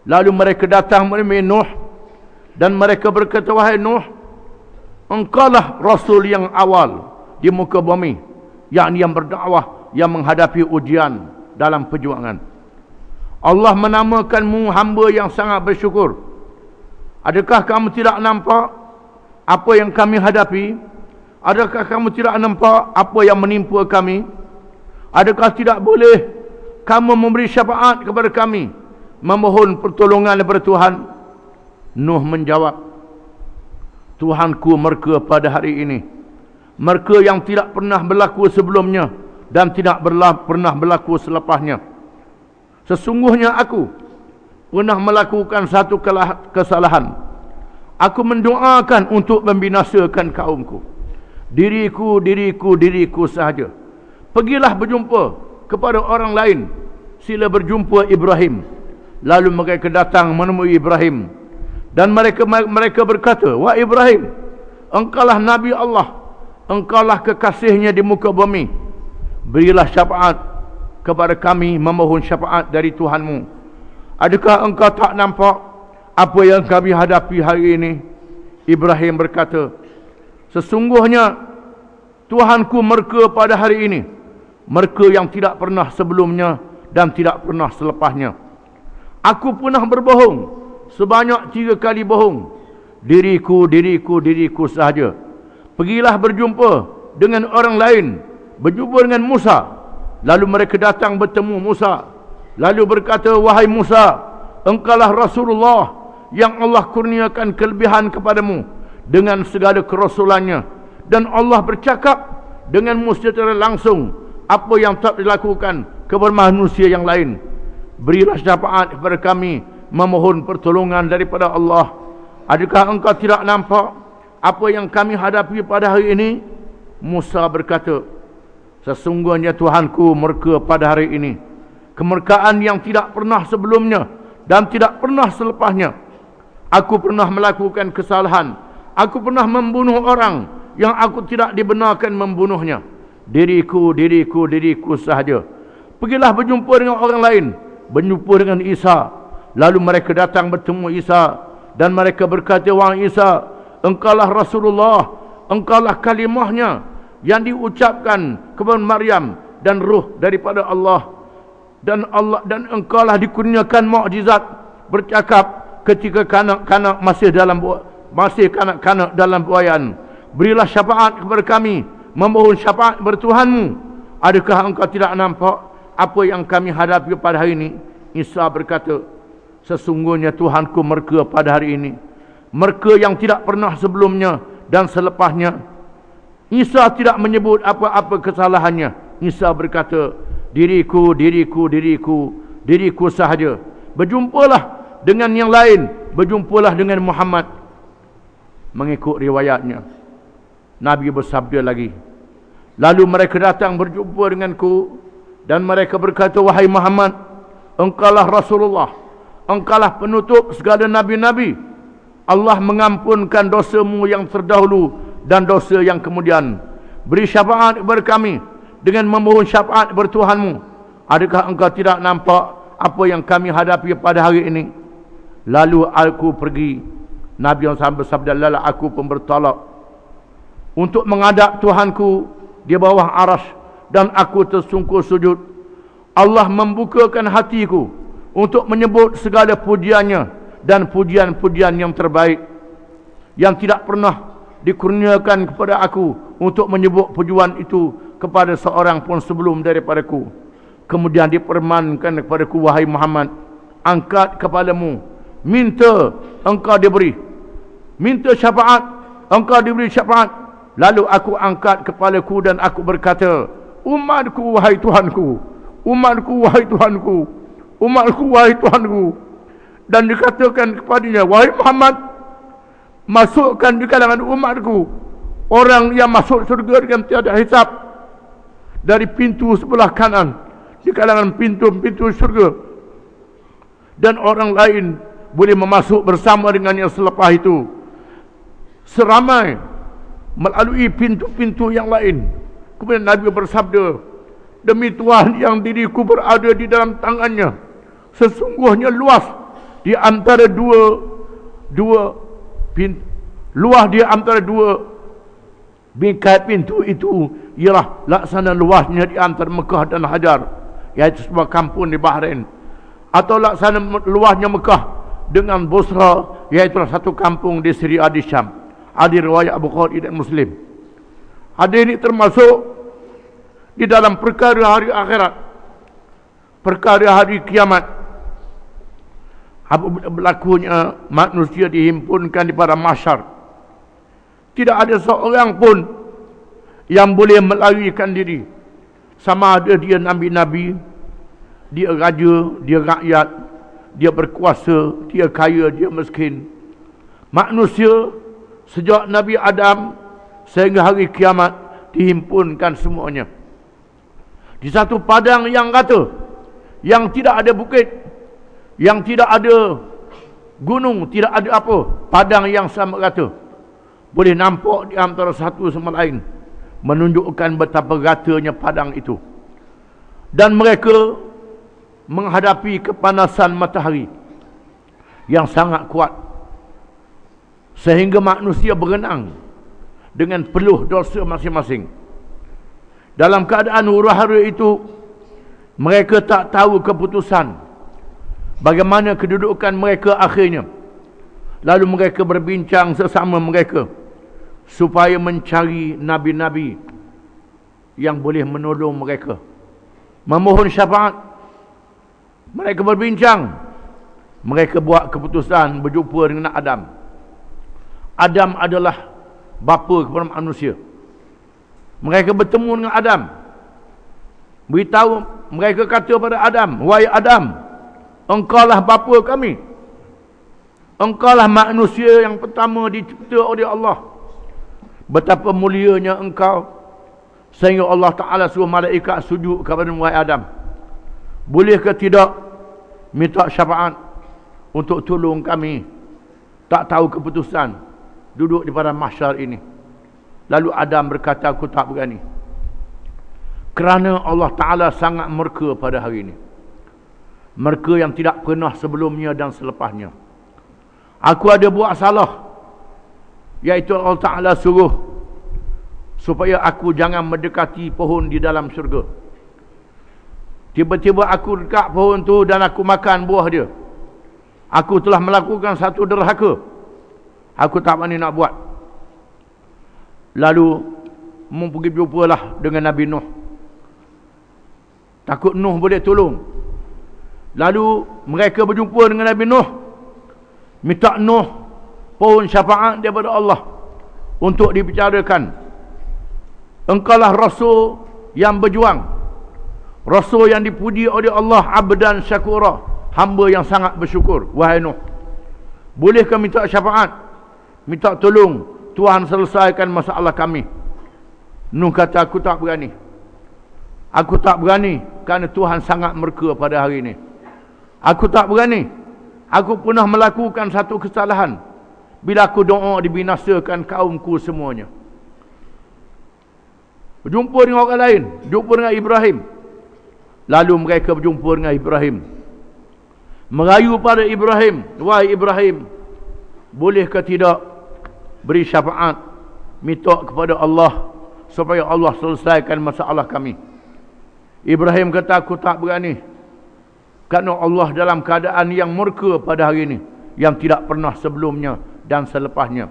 Lalu mereka datang menemui Nuh dan mereka berkata, wahai Nuh, engkaulah Rasul yang awal di muka bumi, yakni yang berdakwah, yang menghadapi ujian dalam perjuangan. Allah menamakanmu hamba yang sangat bersyukur. Adakah kamu tidak nampak apa yang kami hadapi? Adakah kamu tidak nampak apa yang menimpa kami? Adakah tidak boleh kamu memberi syafaat kepada kami, memohon pertolongan daripada Tuhan? Nuh menjawab, Tuhanku merka pada hari ini, merka yang tidak pernah berlaku sebelumnya dan tidak pernah berlaku selepasnya. Sesungguhnya aku pernah melakukan satu kesalahan. Aku mendoakan untuk membinasakan kaumku. Diriku sahaja. Pergilah berjumpa kepada orang lain. Sila berjumpa Ibrahim. Lalu mereka datang menemui Ibrahim. Dan mereka berkata, wahai Ibrahim, engkaulah Nabi Allah. Engkaulah kekasihnya di muka bumi. Berilah syafaat kepada kami, memohon syafaat dari Tuhanmu. Adakah engkau tak nampak apa yang kami hadapi hari ini? Ibrahim berkata, sesungguhnya Tuhanku merka pada hari ini, merka yang tidak pernah sebelumnya dan tidak pernah selepasnya. Aku pernah berbohong sebanyak 3 kali bohong. Diriku sahaja. Pergilah berjumpa dengan orang lain, berjumpa dengan Musa. Lalu mereka datang bertemu Musa. Lalu berkata, wahai Musa, engkaulah Rasulullah yang Allah kurniakan kelebihan kepadamu dengan segala kerasulannya. Dan Allah bercakap denganmu secara langsung apa yang tak dilakukan kepada manusia yang lain. Berilah syafaat kepada kami, memohon pertolongan daripada Allah. Adakah engkau tidak nampak apa yang kami hadapi pada hari ini? Musa berkata, sesungguhnya Tuhanku merka pada hari ini, kemerkaan yang tidak pernah sebelumnya dan tidak pernah selepasnya. Aku pernah melakukan kesalahan. Aku pernah membunuh orang yang aku tidak dibenarkan membunuhnya. Diriku sahaja. Pergilah berjumpa dengan orang lain, berjumpa dengan Isa. Lalu mereka datang bertemu Isa dan mereka berkata, wahai Isa, engkaulah Rasulullah, engkaulah kalimahnya yang diucapkan kepada Maryam dan ruh daripada Allah. Dan engkaulah dikurniakan mukjizat bercakap ketika kanak-kanak masih kanak-kanak dalam buayan. Berilah syafaat kepada kami, memohon syafaat kepada Tuhanmu. Adakah engkau tidak nampak apa yang kami hadapi pada hari ini? Isa berkata, sesungguhnya Tuhanku merka pada hari ini, merka yang tidak pernah sebelumnya dan selepasnya. Isa tidak menyebut apa-apa kesalahannya. Isa berkata, diriku sahaja. Berjumpalah dengan yang lain, berjumpalah dengan Muhammad. Mengikut riwayatnya, Nabi bersabda lagi, lalu mereka datang berjumpa denganku dan mereka berkata, wahai Muhammad, engkaulah Rasulullah, engkaulah penutup segala nabi-nabi. Allah mengampunkan dosamu yang terdahulu dan dosa yang kemudian. Beri syafaat kepada kami dengan memohon syafaat kepada Tuhanmu. Adakah engkau tidak nampak apa yang kami hadapi pada hari ini? Lalu aku pergi. Nabi yang sama bersabda, lalu aku pun bertolak untuk menghadap Tuhanku di bawah arasy, dan aku tersungkur sujud. Allah membukakan hatiku untuk menyebut segala pujiannya dan pujian-pujian yang terbaik yang tidak pernah dikurniakan kepada aku untuk menyebut pujian itu kepada seorang pun sebelum daripadaku. Kemudian dipermankan kepadaku, wahai Muhammad, angkat kepalamu, minta engkau diberi, minta syafaat, engkau diberi syafaat. Lalu aku angkat kepalaku dan aku berkata, umatku wahai Tuhanku, umatku wahai Tuhanku, umatku wahai Tuhanku. Dan dikatakan kepadanya, wahai Muhammad, masukkan di kalangan umatku orang yang masuk surga dengan tiada hisab dari pintu sebelah kanan di kalangan pintu-pintu surga, dan orang lain boleh memasuk bersama dengan yang selepas itu seramai melalui pintu-pintu yang lain. Kemudian Nabi bersabda, demi Tuhan yang diriku berada di dalam tangannya, sesungguhnya luas di antara dua pintu, luas di antara dua bingkai pintu itu ialah laksana luasnya di antara Mekah dan Hajar, iaitu sebuah kampung di Bahrain, atau laksana luasnya Mekah dengan Busra, iaitu satu kampung di Syria di Syam. Hadis riwayat Bukhari dan Muslim. Hadis ini termasuk di dalam perkara hari akhirat, perkara hari kiamat. apabila berlakunya manusia dihimpunkan di padang mahsyar, tidak ada seorang pun yang boleh melarikan diri, sama ada dia nabi-nabi, dia raja, dia rakyat, dia berkuasa, dia kaya, dia miskin. Manusia sejak Nabi Adam sehingga hari kiamat dihimpunkan semuanya di satu padang yang rata, yang tidak ada bukit, yang tidak ada gunung, tidak ada apa, padang yang sama rata. Boleh nampak di antara satu sama lain, menunjukkan betapa ratanya padang itu. Dan mereka menghadapi kepanasan matahari yang sangat kuat, sehingga manusia berenang dengan peluh dosa masing-masing. Dalam keadaan huru-hara itu, mereka tak tahu keputusan, bagaimana kedudukan mereka akhirnya. Lalu mereka berbincang sesama mereka supaya mencari nabi-nabi yang boleh menolong mereka, memohon syafaat. Mereka berbincang, mereka buat keputusan berjumpa dengan Adam. Adam adalah bapa kepada manusia. Mereka bertemu dengan Adam, beritahu, mereka kata pada Adam, wahai Adam, engkaulah bapa kami, engkaulah manusia yang pertama dicipta oleh Allah. Betapa mulianya engkau sehingga Allah Ta'ala suruh malaikat sujud kepada wahai Adam. Boleh ke tidak minta syafaat untuk tolong kami tak tahu keputusan duduk di padang mahsyar ini? Lalu Adam berkata, aku tak berani, kerana Allah Ta'ala sangat murka pada hari ini, murka yang tidak pernah sebelumnya dan selepasnya. Aku ada buat salah, iaitu Allah Ta'ala suruh supaya aku jangan mendekati pohon di dalam syurga. Tiba-tiba aku dekat pohon tu dan aku makan buah dia. Aku telah melakukan satu derhaka. Aku tak berani nak buat. Lalu pergi jumpalah dengan Nabi Nuh. Takut Nuh boleh tolong. Lalu mereka berjumpa dengan Nabi Nuh, minta Nuh pohon syafaat daripada Allah untuk dibicarakan. Engkaulah Rasul yang berjuang, Rasul yang dipuji oleh Allah, abdan syakura, hamba yang sangat bersyukur. Wahai Nuh, bolehkah minta syafaat, minta tolong Tuhan selesaikan masalah kami? Nuh kata, aku tak berani. Aku tak berani kerana Tuhan sangat murka pada hari ini. Aku tak berani. Aku pernah melakukan satu kesalahan bila aku doa dibinasakan kaumku semuanya. Berjumpa dengan orang lain, jumpa dengan Ibrahim. Lalu mereka berjumpa dengan Ibrahim, merayu pada Ibrahim, wahai Ibrahim, boleh ke tidak beri syafaat, minta kepada Allah supaya Allah selesaikan masalah kami? Ibrahim kata, aku tak berani, kerana Allah dalam keadaan yang murka pada hari ini, yang tidak pernah sebelumnya dan selepasnya.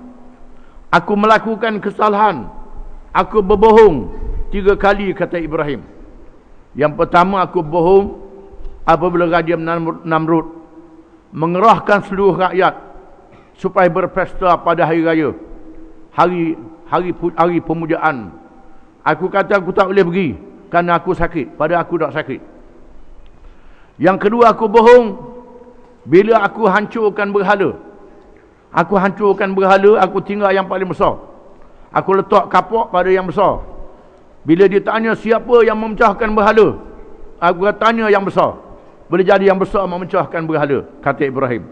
Aku melakukan kesalahan, aku berbohong 3 kali, kata Ibrahim. Yang pertama, aku bohong apabila Raja Namrud mengerahkan seluruh rakyat supaya berpesta pada hari raya, hari pemujaan. Aku kata aku tak boleh pergi kerana aku sakit, padahal aku tak sakit. Yang kedua, aku bohong bila aku hancurkan berhala. Aku hancurkan berhala, aku tinggal yang paling besar. Aku letak kapok pada yang besar. Bila dia tanya siapa yang memecahkan berhala, aku tanya yang besar. Boleh jadi yang besar memecahkan berhala, kata Ibrahim.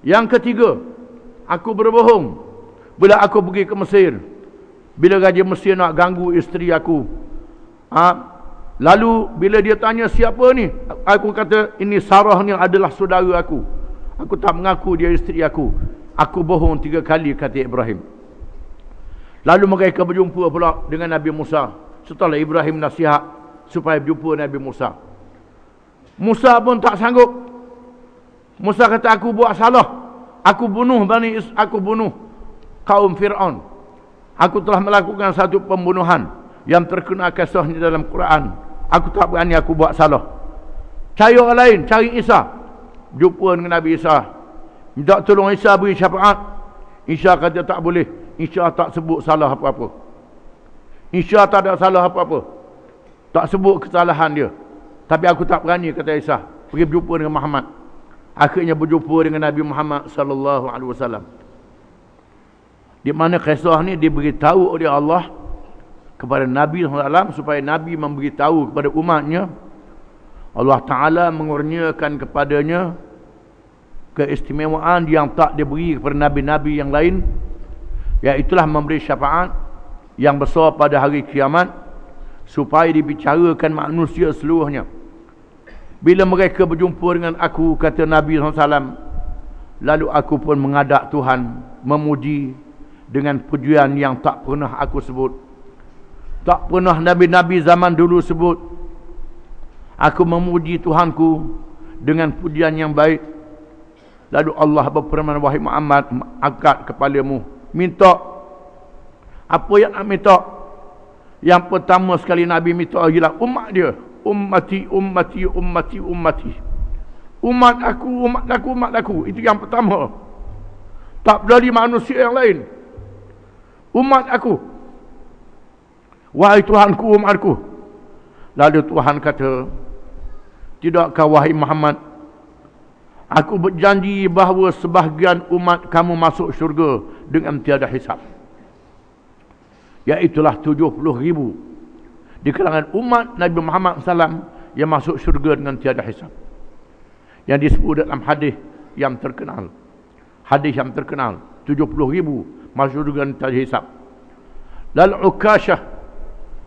Yang ketiga, aku berbohong bila aku pergi ke Mesir, bila Raja Mesir nak ganggu isteri aku. Lalu bila dia tanya siapa ni, aku kata ini Sarah ni adalah saudara aku. Aku tak mengaku dia isteri aku. Aku bohong 3 kali, kata Ibrahim. Lalu mereka berjumpa pula dengan Nabi Musa. Setelah Ibrahim nasihat supaya berjumpa Nabi Musa, Musa pun tak sanggup. Musa kata, aku buat salah. Aku bunuh kaum Fir'aun. Aku telah melakukan satu pembunuhan yang terkena kisahnya dalam Quran. Aku tak berani, aku buat salah. Cari orang lain, cari Isa. Jumpa dengan Nabi Isa. Minta tolong Isa beri syafaat. Isa kata tak boleh. Isa tak sebut salah apa-apa. Isa tak ada salah apa-apa. Tak sebut kesalahan dia. Tapi aku tak berani, kata Isa, pergi berjumpa dengan Muhammad. Akhirnya berjumpa dengan Nabi Muhammad sallallahu alaihi wasallam. Di mana kisah ni diberitahu oleh Allah kepada Nabi SAW supaya Nabi memberitahu kepada umatnya. Allah Ta'ala mengurniakan kepadanya keistimewaan yang tak diberi kepada Nabi-Nabi yang lain, iaitulah memberi syafaat yang besar pada hari kiamat supaya dibicarakan manusia seluruhnya. Bila mereka berjumpa dengan aku, kata Nabi SAW, lalu aku pun menghadap Tuhan, memuji dengan pujian yang tak pernah aku sebut, tak pernah Nabi-Nabi zaman dulu sebut. Aku memuji Tuhanku dengan pujian yang baik. Lalu Allah berfirman, wahai Muhammad, angkat kepalamu, minta apa yang nak minta. Yang pertama sekali Nabi minta ialah umat dia. Ummati, ummati, ummati, ummati. Umat aku, umat aku, umat aku. Itu yang pertama. Tak dari manusia yang lain. Umat aku. Wahai Tuhanku, umatku. Lalu Tuhan kata, tidakkah wahai Muhammad, aku berjanji bahawa sebahagian umat kamu masuk syurga dengan tiada hisab. Iaitulah 70,000 di kalangan umat Nabi Muhammad SAW yang masuk syurga dengan tiada hisab. Yang disebut dalam hadis yang terkenal. Hadis yang terkenal, 70,000 masuk syurga dengan tiada hisab. Lalu Ukasyah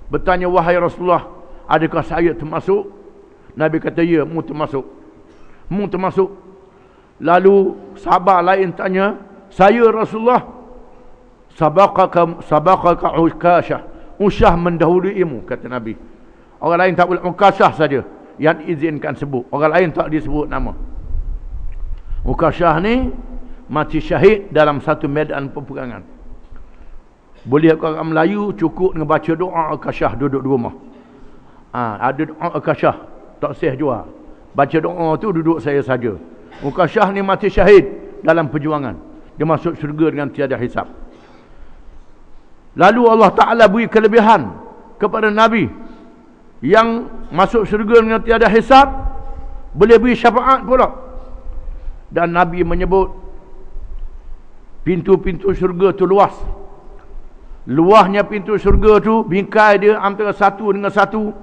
bertanya, wahai Rasulullah, adakah saya termasuk? Nabi kata, ya, mu termasuk. Mu termasuk. Lalu sahabat lain tanya, saya Rasulullah, sabaqaka Ukasyah. Usyah mendahuluimu, kata Nabi. Orang lain tak boleh, Ukasyah saja yang izinkan sebut. Orang lain tak disebut nama. Ukasyah ni mati syahid dalam satu medan peperangan. Boleh orang Melayu cukup dengan baca doa Ukasyah duduk di rumah. Ada doa Ukasyah, tak sah jua. Baca doa tu duduk saya saja. Ukasyah ni mati syahid dalam perjuangan. Dia masuk syurga dengan tiada hisab. Lalu Allah Ta'ala beri kelebihan kepada Nabi yang masuk syurga dengan tiada hisab, boleh beri syafaat pula. Dan Nabi menyebut pintu-pintu syurga tu luas. Luasnya pintu syurga tu, bingkai dia antara satu dengan satu,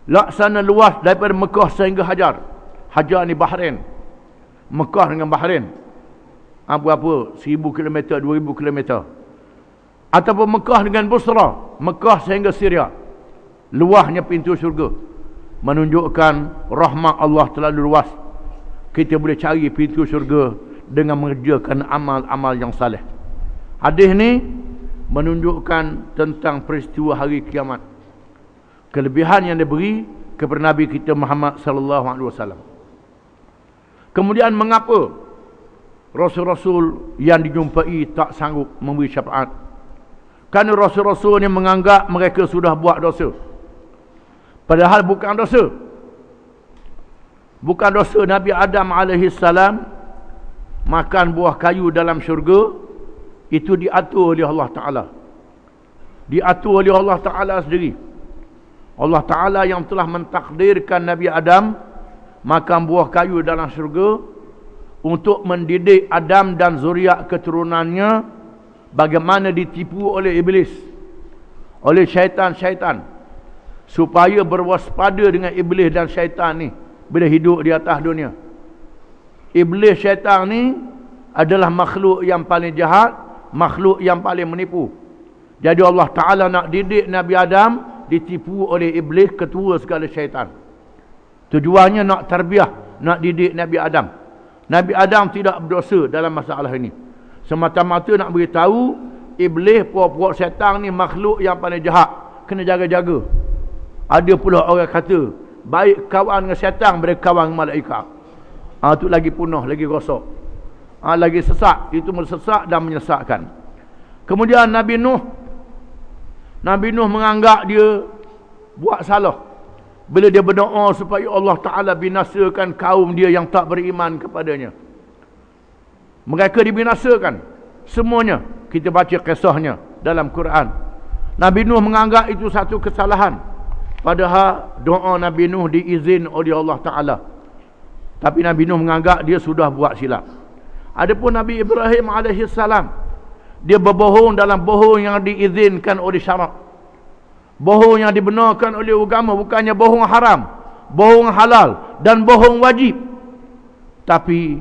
laksana luas daripada Mekah sehingga Hajar. Hajar ni Bahrain. Mekah dengan Bahrain. Berapa? 1,000 km, 2,000 km. Ataupun Mekah dengan Busra, Mekah sehingga Syria. Luasnya pintu syurga menunjukkan rahmat Allah terlalu luas. Kita boleh cari pintu syurga dengan mengerjakan amal-amal yang saleh. Hadis ni menunjukkan tentang peristiwa hari kiamat, kelebihan yang diberi kepada Nabi kita Muhammad sallallahu alaihi wasallam. Kemudian mengapa rasul-rasul yang dijumpai tak sanggup memberi syafaat? Kerana rasul-rasul ni menganggap mereka sudah buat dosa. Padahal bukan dosa. Bukan dosa Nabi Adam AS makan buah kayu dalam syurga. Itu diatur oleh Allah Ta'ala. Diatur oleh Allah Ta'ala sendiri. Allah Ta'ala yang telah mentakdirkan Nabi Adam makan buah kayu dalam syurga untuk mendidik Adam dan zuriat keturunannya bagaimana ditipu oleh iblis, oleh syaitan-syaitan, supaya berwaspada dengan iblis dan syaitan ni bila hidup di atas dunia. Iblis, syaitan ni adalah makhluk yang paling jahat, makhluk yang paling menipu. Jadi Allah Ta'ala nak didik Nabi Adam, ditipu oleh iblis, ketua segala syaitan. Tujuannya nak tarbiyah, nak didik Nabi Adam. Nabi Adam tidak berdosa dalam masalah ini. Semata-mata nak beritahu iblis, puak-puak syaitan ni makhluk yang paling jahat, kena jaga-jaga. Ada pula orang kata baik kawan dengan syaitan daripada kawan dengan malaikat. Itu lagi punah, lagi rosak, lagi sesat. Itu mersesat dan menyesatkan. Kemudian Nabi Nuh menganggap dia buat salah bila dia berdoa supaya Allah Ta'ala binasakan kaum dia yang tak beriman kepadanya. Mereka dibinasakan. Semuanya. Kita baca kisahnya dalam Quran. Nabi Nuh menganggap itu satu kesalahan. Padahal doa Nabi Nuh diizin oleh Allah Ta'ala. Tapi Nabi Nuh menganggap dia sudah buat silap. Adapun Nabi Ibrahim alaihissalam, dia berbohong dalam bohong yang diizinkan oleh syarak. Bohong yang dibenarkan oleh agama, bukannya bohong haram, bohong halal dan bohong wajib. Tapi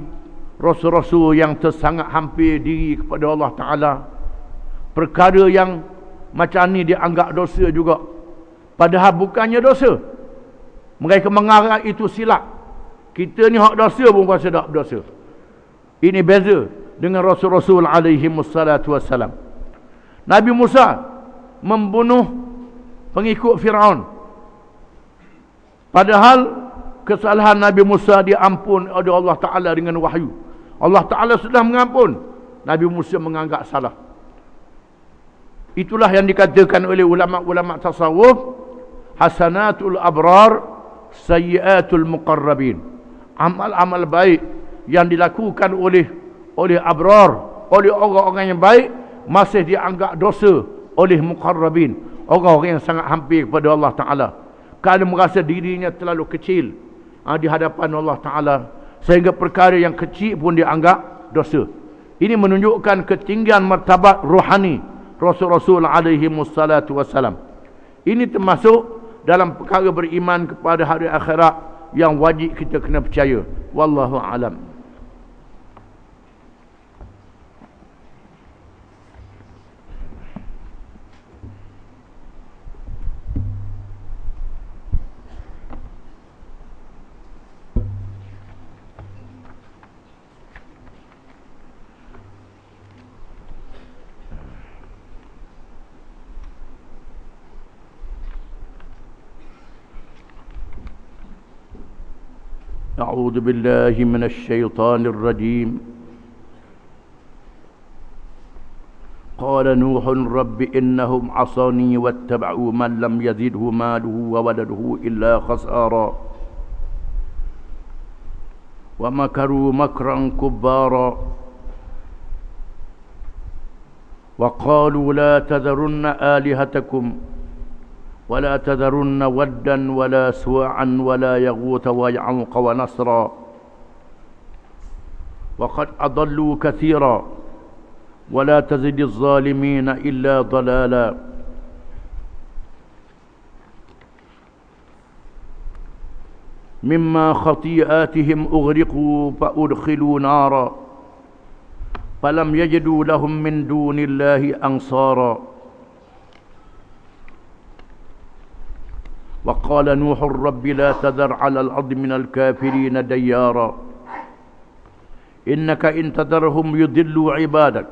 Rasul-Rasul yang tersangat hampir diri kepada Allah Ta'ala, perkara yang macam ni dianggap dosa juga, padahal bukannya dosa. Mereka mengarang itu silap. Kita ni hak dosa pun rasa tak berdosa. Ini beza dengan Rasul-Rasul alaihi wassalatu wassalam. Nabi Musa membunuh pengikut Firaun, padahal kesalahan Nabi Musa diampun oleh Allah Ta'ala dengan wahyu. Allah Ta'ala sudah mengampun, Nabi Musa menganggap salah. Itulah yang dikatakan oleh ulama-ulama tasawuf, hasanatul abrar, sayyiatul muqarrabin. Amal-amal baik yang dilakukan oleh abrar, oleh orang-orang yang baik, masih dianggap dosa oleh muqarrabin, orang-orang yang sangat hampir kepada Allah Ta'ala, kerana merasa dirinya terlalu kecil di hadapan Allah Ta'ala, sehingga perkara yang kecil pun dianggap dosa. Ini menunjukkan ketinggian martabat rohani Rasul-Rasul alaihi wassalatu wassalam. Ini termasuk dalam perkara beriman kepada hari akhirat yang wajib kita kena percaya. Wallahu alam. أعوذ بالله من الشيطان الرجيم. قال نوح رب إنهم عصوني واتبعوا من لم يزده ماله وولده إلا خسارا ومكروا مكرا كبارا وقالوا لا تذرن آلهتكم ولا تذرن ودا ولا سواعا ولا يغوث ويعوق ونسرا وقد أضلوا كثيرا ولا تزد الظالمين إلا ضلالا مما خطيئاتهم أغرقوا فأدخلوا نارا فلم يجدوا لهم من دون الله أنصارا وقال نوح رب لا تذر على الأرض من الكافرين ديارا إنك إن تذرهم يضلوا عبادك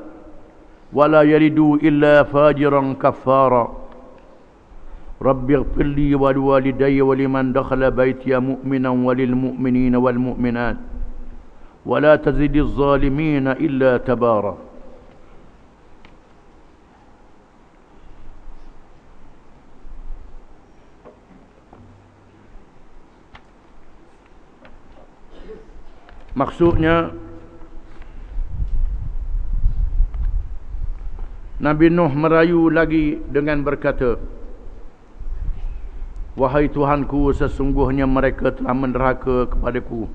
ولا يلدوا إلا فاجرا كفارا رب اغفر لي ولوالدي ولمن دخل بيتي مؤمنا وللمؤمنين والمؤمنات ولا تزد الظالمين إلا تبارا. Maksudnya Nabi Nuh merayu lagi dengan berkata, wahai Tuhanku, sesungguhnya mereka telah menderhaka kepadaku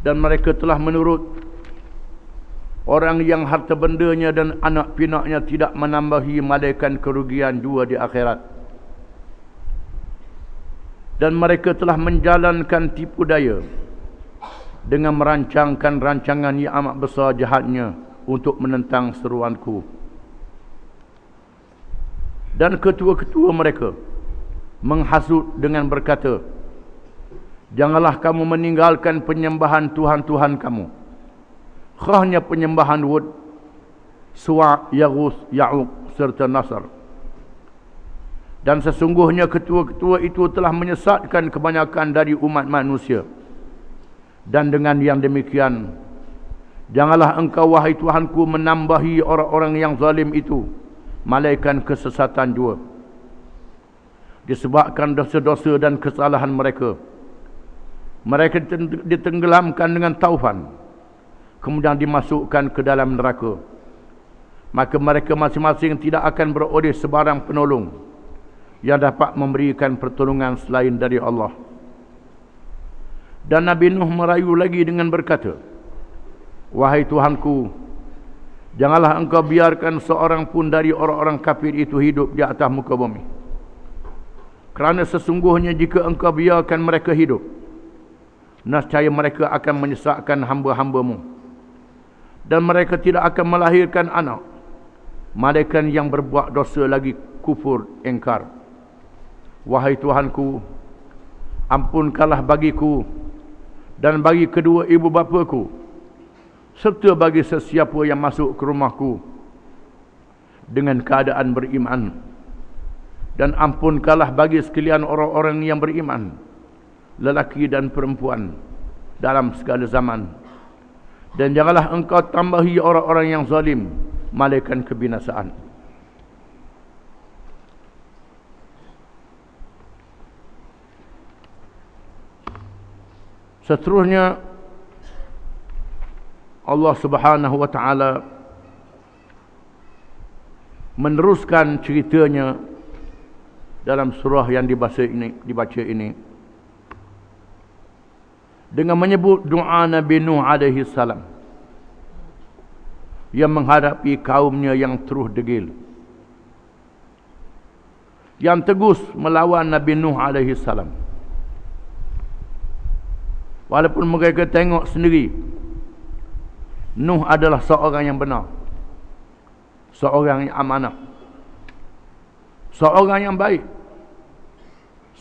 dan mereka telah menurut orang yang harta bendanya dan anak pinaknya tidak menambahi malaikat kerugian jua di akhirat, dan mereka telah menjalankan tipu daya dengan merancangkan rancangan yang amat besar jahatnya untuk menentang seruanku. Dan ketua-ketua mereka menghasut dengan berkata, janganlah kamu meninggalkan penyembahan Tuhan-Tuhan kamu, khasnya penyembahan Wud, Suwa', Yaghus, Ya'uq serta Nasr. Dan sesungguhnya ketua-ketua itu telah menyesatkan kebanyakan dari umat manusia. Dan dengan yang demikian, janganlah engkau wahai Tuhanku menambahi orang-orang yang zalim itu malaikat kesesatan jua. Disebabkan dosa-dosa dan kesalahan mereka, mereka ditenggelamkan dengan taufan. kemudian dimasukkan ke dalam neraka. Maka mereka masing-masing tidak akan beroleh sebarang penolong yang dapat memberikan pertolongan selain dari Allah. Dan Nabi Nuh merayu lagi dengan berkata, "Wahai Tuhanku, janganlah engkau biarkan seorang pun dari orang-orang kafir itu hidup di atas muka bumi. Kerana sesungguhnya jika engkau biarkan mereka hidup, nescaya mereka akan menyesatkan hamba-hambamu. Dan mereka tidak akan melahirkan anak, malaikat yang berbuat dosa lagi kufur ingkar. Wahai Tuhanku, ampunkanlah bagiku dan bagi kedua ibu bapaku, serta bagi sesiapa yang masuk ke rumahku dengan keadaan beriman. Dan ampunkanlah bagi sekalian orang-orang yang beriman, lelaki dan perempuan, dalam segala zaman. Dan janganlah engkau tambahi orang-orang yang zalim malaikat kebinasaan." Seterusnya Allah Subhanahu wa taala meneruskan ceritanya dalam surah yang dibaca ini dengan menyebut doa Nabi Nuh alaihi salam yang menghadapi kaumnya yang terus degil, yang tegus melawan Nabi Nuh alaihi salam. Walaupun mereka tengok sendiri Nuh adalah seorang yang benar, seorang yang amanah, seorang yang baik,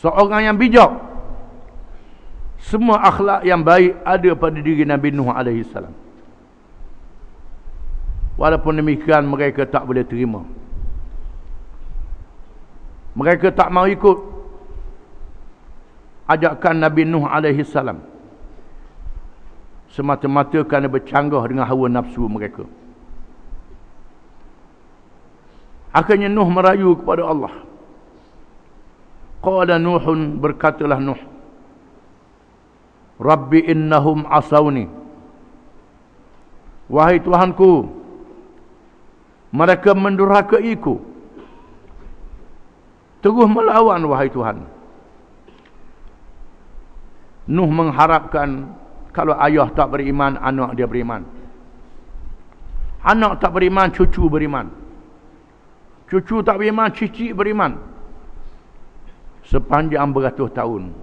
seorang yang bijak. Semua akhlak yang baik ada pada diri Nabi Nuh alaihi salam. Walaupun demikian mereka tak boleh terima. Mereka tak mau ikut ajakan Nabi Nuh alaihi salam, semata-mata kerana bercanggah dengan hawa nafsu mereka. Akhirnya Nuh merayu kepada Allah. Qala Nuhun, berkatalah Nuh, "Rabbi innahum asawni." Wahai Tuhanku, mereka mendurhakaiku, terus melawan wahai Tuhan. Nuh mengharapkan kalau ayah tak beriman, anak dia beriman. Anak tak beriman, cucu beriman. Cucu tak beriman, cicit beriman. Sepanjang beratus tahun.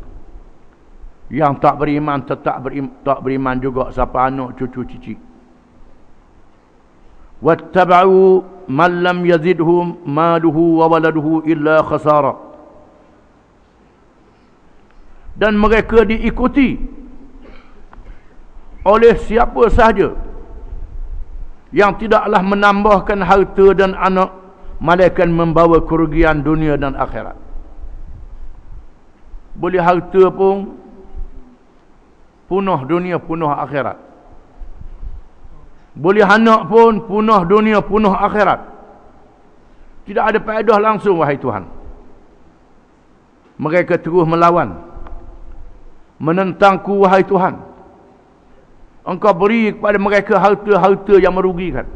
Yang tak beriman tetap tak beriman juga siapa anak, cucu, cicit. Wattaba'u man lam yazidhum maluhu wa waladuhu illa khasara. Dan mereka diikuti oleh siapa sahaja yang tidaklah menambahkan harta dan anak, malaikat membawa kerugian dunia dan akhirat. Boleh harta pun punah dunia, punah akhirat. Boleh anak pun punah dunia, punah akhirat. Tidak ada faedah langsung wahai Tuhan. Mereka terus melawan, menentangku wahai Tuhan. Engkau beri kepada mereka harta-harta yang merugikan.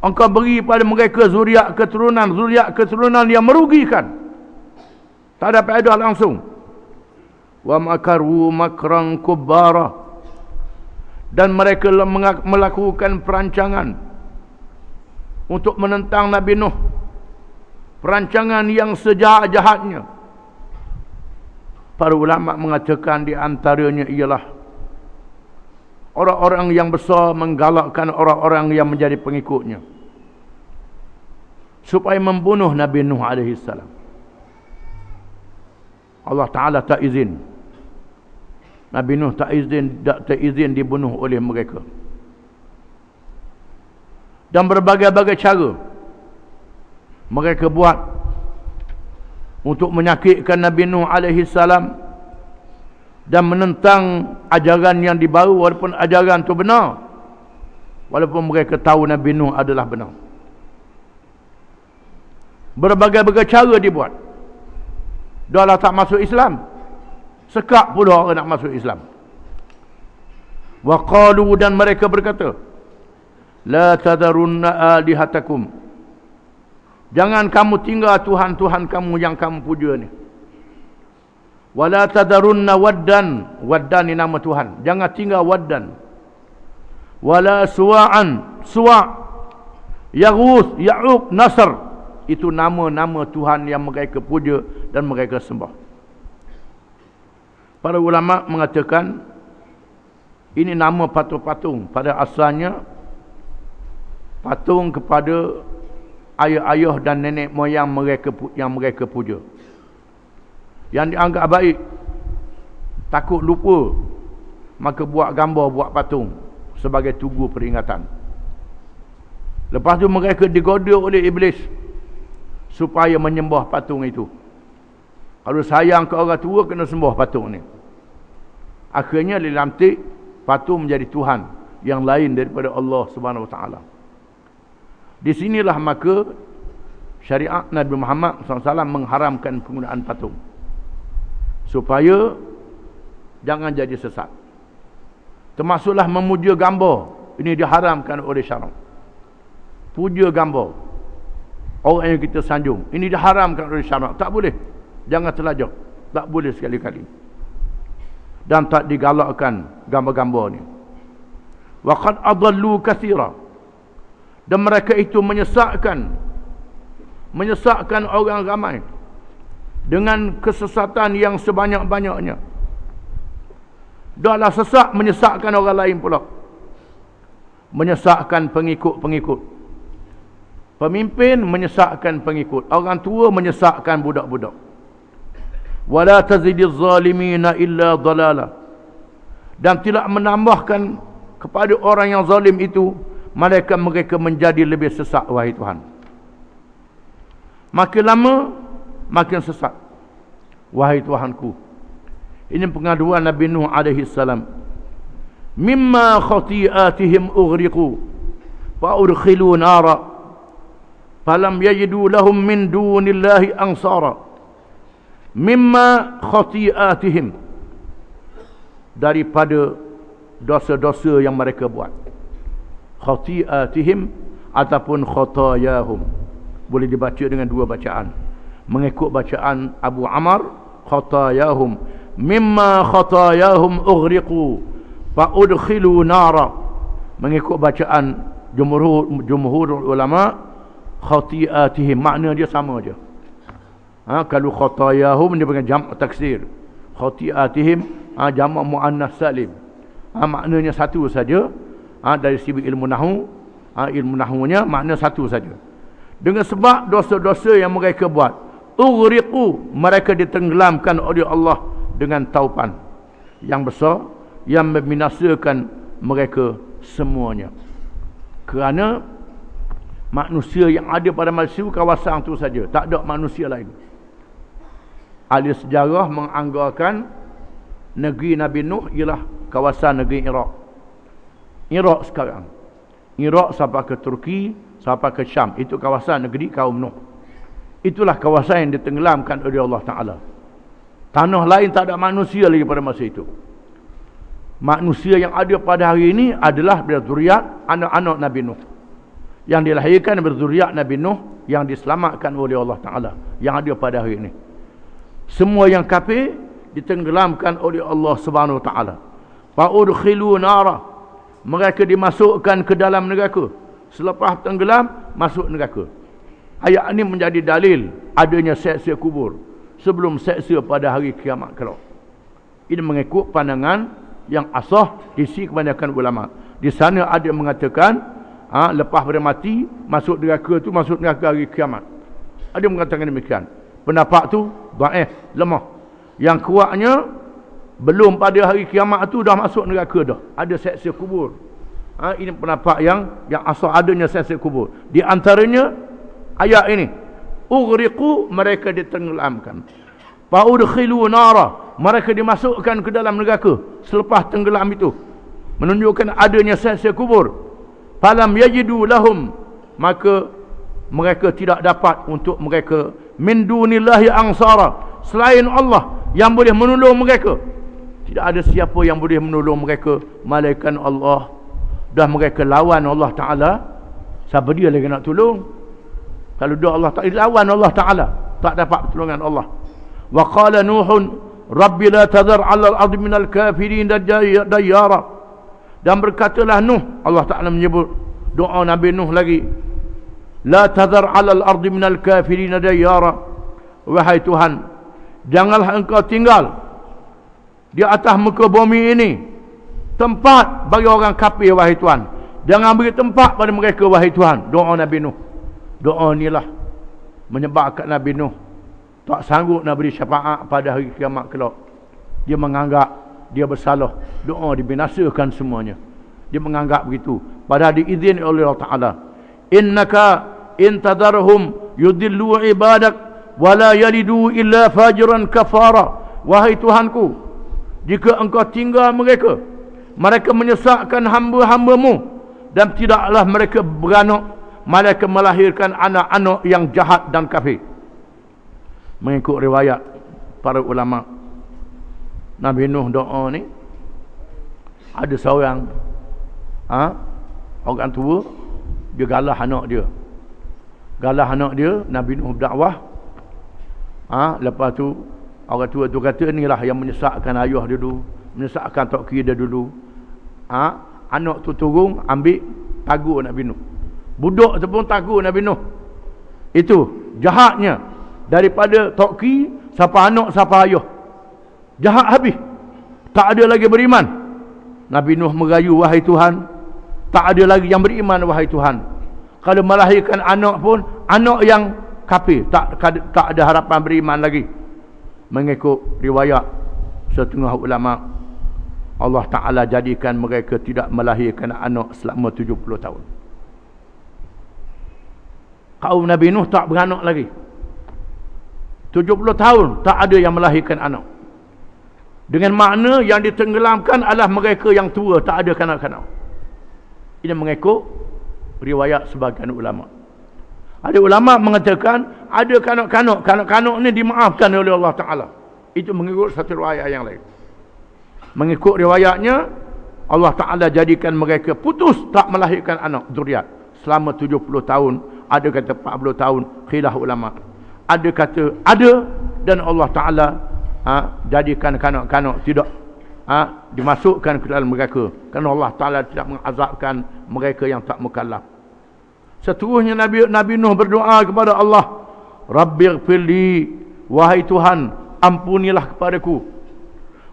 Engkau beri kepada mereka zuriat keturunan yang merugikan. Tak ada faedah langsung. Wa makaru makran kubbara. Dan mereka melakukan perancangan untuk menentang Nabi Nuh. Perancangan yang sejahat-jahatnya. Para ulama mengatakan di antaranya ialah orang-orang yang besar menggalakkan orang-orang yang menjadi pengikutnya supaya membunuh Nabi Nuh alaihi salam. Allah Ta'ala tak izin. Nabi Nuh tak izin dibunuh oleh mereka. Dan berbagai-bagai cara mereka buat untuk menyakitkan Nabi Nuh alaihi salam dan menentang ajaran yang dibawa, walaupun ajaran itu benar, walaupun mereka tahu Nabi Nuh adalah benar. Berbagai-bagai cara dibuat. Dah lah tak masuk Islam, sekak pula orang nak masuk Islam. Wa qalu, dan mereka berkata, la tadarunna alihatakum, jangan kamu tinggal Tuhan-Tuhan kamu yang kamu puja ni. Wala tadarunna waddan, waddan ni nama Tuhan, jangan tinggal waddan. Wala suwa'an, suwa', Yaghuth, Ya'uq, Nasr, itu nama-nama Tuhan yang mereka puja dan mereka sembah. Para ulama mengatakan ini nama patung-patung pada asalnya patung kepada ayah-ayah dan nenek moyang mereka yang mereka puja, yang dianggap baik, takut lupa, maka buat gambar, buat patung sebagai tugu peringatan. Lepas tu mereka digoda oleh iblis supaya menyembah patung itu. Kalau sayang ke orang tua, kena sembah patung ni. Akhirnya dilantik patung menjadi Tuhan yang lain daripada Allah Subhanahu Wa Taala. Di sinilah maka syariat Nabi Muhammad SAW mengharamkan penggunaan patung, supaya jangan jadi sesat. Termasuklah memuja gambar, ini diharamkan oleh syarak. Puja gambar, orang yang kita sanjung, ini diharamkan oleh syarak. Tak boleh, jangan terlajak, tak boleh sekali-kali. Dan tak digalakkan gambar-gambar ni. Wa qad adallu katsira, dan mereka itu menyesatkan orang ramai dengan kesesatan yang sebanyak-banyaknya. Dahlah sesat, menyesatkan orang lain pula, menyesatkan pengikut-pengikut. Pemimpin menyesatkan pengikut, orang tua menyesatkan budak-budak. Wala tazidiz zalimina illa dalala, dan tidak menambahkan kepada orang yang zalim itu mereka menjadi lebih sesat, wahai Tuhan. Makin lama makin sesat, wahai Tuhanku. Ini pengaduan Nabi Nuh alaihi salam. Mimma khati'atihim ughriqu fa udkhilu nara falam yajidu lahum min dunillahi ansara. Mimma khati'atihim, daripada dosa-dosa yang mereka buat. Khati'atihim ataupun khatayahum, boleh dibaca dengan dua bacaan. Mengikut bacaan Abu Amr, khatayahum. Mimma khatayahum ughriqu fa udkhilu nara. Mengikut bacaan jumhur ulama, khati'atihim makna dia sama je. Kalau khatayahum dia panggil jam' taksir, khati'atihim jama' muannas salim, maknanya satu saja. Dari segi ilmu nahwu, ilmu nahwunya makna satu saja. Dengan sebab dosa-dosa yang mereka buat, ughriqu, mereka ditenggelamkan oleh Allah dengan taupan yang besar yang membinasakan mereka semuanya. Kerana manusia yang ada pada masa kawasan itu saja, tak ada manusia lain. Ahli sejarah menganggarkan negeri Nabi Nuh ialah kawasan negeri Iraq. Iraq sekarang, Iraq sampai ke Turki, sampai ke Syam, itu kawasan negeri kaum Nuh. Itulah kawasan yang ditenggelamkan oleh Allah Ta'ala. Tanah lain tak ada manusia lagi pada masa itu. Manusia yang ada pada hari ini adalah berzuriat anak-anak Nabi Nuh, yang dilahirkan berzuriat Nabi Nuh, yang diselamatkan oleh Allah Ta'ala, yang ada pada hari ini. Semua yang kafir ditenggelamkan oleh Allah Subhanahu Wa Ta'ala. Fa'udkhilu nara, mereka dimasukkan ke dalam neraka. Selepas tenggelam, masuk neraka. Ayat ini menjadi dalil adanya seksa kubur sebelum seksa pada hari kiamat kelak. Ini mengikut pandangan yang asah isi kebanyakan ulama. Di sana ada yang mengatakan lepas pada mati masuk neraka tu masuk neraka hari kiamat. Ada yang mengatakan demikian. Pendapat tu dhaif, lemah. Yang kuatnya belum pada hari kiamat tu dah masuk neraka dah. Ada seksa kubur. Ini pendapat yang asal adanya seksa kubur. Di antaranya ayat ini, ughriqu, mereka ditenggelamkan. Fa udkhilu nara, mereka dimasukkan ke dalam neraka selepas tenggelam itu, menunjukkan adanya seksa kubur. Falam yajidu lahum, maka mereka tidak dapat untuk mereka min dunillahi ansara, selain Allah yang boleh menolong mereka. Tidak ada siapa yang boleh menolong mereka malaikat Allah. Dah mereka lawan Allah Ta'ala, siapa dia lagi nak tolong? Kalau dia Allah Ta'ala lawan Allah Ta'ala, tak dapat pertolongan Allah. Wa qala Nuhun Rabbi la tadhar 'ala al-ardi minal kafirin dayyara. Dan berkatalah Nuh, Allah Ta'ala menyebut doa Nabi Nuh lagi, la tadhar 'ala al-ardi minal kafirin dayyara. Wahai Tuhan, janganlah engkau tinggal di atas muka bumi ini tempat bagi orang kafir, wahai Tuhan. Jangan beri tempat pada mereka, wahai Tuhan. Doa Nabi Nuh. Doa inilah menyebabkan Nabi Nuh tak sanggup nak beri syafaat pada hari kiamat kelak. Dia menganggap dia bersalah, doa dibinasakan semuanya. Dia menganggap begitu, padahal diizinkan oleh Allah Ta'ala. Innaka in tadarhum yudillu ibadak wala yalidu illa fajiran kafara. Wahai Tuhanku, jika engkau tinggal mereka, mereka menyesatkan hamba-hambamu, dan tidaklah mereka beranak, mereka melahirkan anak-anak yang jahat dan kafir. Mengikut riwayat para ulama, Nabi Nuh doa ni, ada seorang orang tua, dia galah anak dia. Nabi Nuh berdakwah. Lepas tu orang tua tu kata, inilah yang menyesatkan ayah dia dulu, menyesatkan tok kiri dia dulu. Anak tu turun ambil tagur Nabi Nuh. Budak tu pun tagur Nabi Nuh. Itu jahatnya daripada tok kiri siapa anak siapa ayah. Jahat habis. Tak ada lagi beriman. Nabi Nuh merayu, wahai Tuhan, tak ada lagi yang beriman, wahai Tuhan. Kalau melahirkan anak pun anak yang kafir, tak ada harapan beriman lagi. Mengikut riwayat setengah ulama, Allah Ta'ala jadikan mereka tidak melahirkan anak selama 70 tahun. Kaum Nabi Nuh tak beranak lagi. 70 tahun tak ada yang melahirkan anak. Dengan makna yang ditenggelamkan adalah mereka yang tua, tak ada kanak-kanak. Ini mengikut riwayat sebagian ulama. Ada ulama mengatakan ada kanak-kanak, kanak-kanak ni dimaafkan oleh Allah Ta'ala. Itu mengikut satu riwayat yang lain. Mengikut riwayatnya, Allah Ta'ala jadikan mereka putus tak melahirkan anak zuriat selama 70 tahun. Ada kata 40 tahun, khilaf ulama. Ada kata ada, dan Allah Ta'ala jadikan kanak-kanak tidak dimasukkan ke dalam mereka, kerana Allah Ta'ala tidak mengazabkan mereka yang tak mukallaf. Seterusnya Nabi Nuh berdoa kepada Allah, Rabbighfirli, wahai Tuhan, ampunilah kepadaku,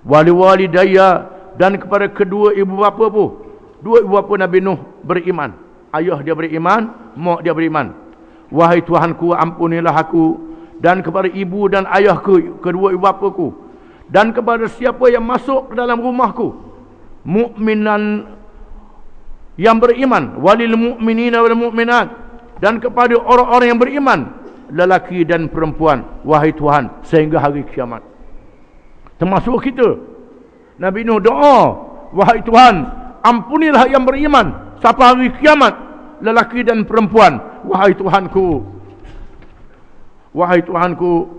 wali walidayya, dan kepada kedua ibu bapa pun. Dua ibu bapa Nabi Nuh beriman. Ayah dia beriman, mak dia beriman. Wahai Tuhanku, ampunilah aku, dan kepada ibu dan ayahku, kedua ibu bapaku, dan kepada siapa yang masuk ke dalam rumahku, mukminan yang beriman, walil mu'minina wal mu'minat, dan kepada orang-orang yang beriman, lelaki dan perempuan, wahai Tuhan, sehingga hari kiamat. Termasuk kita. Nabi Nuh doa, wahai Tuhan, ampunilah yang beriman sampai hari kiamat, lelaki dan perempuan, wahai Tuhanku, wahai Tuhanku,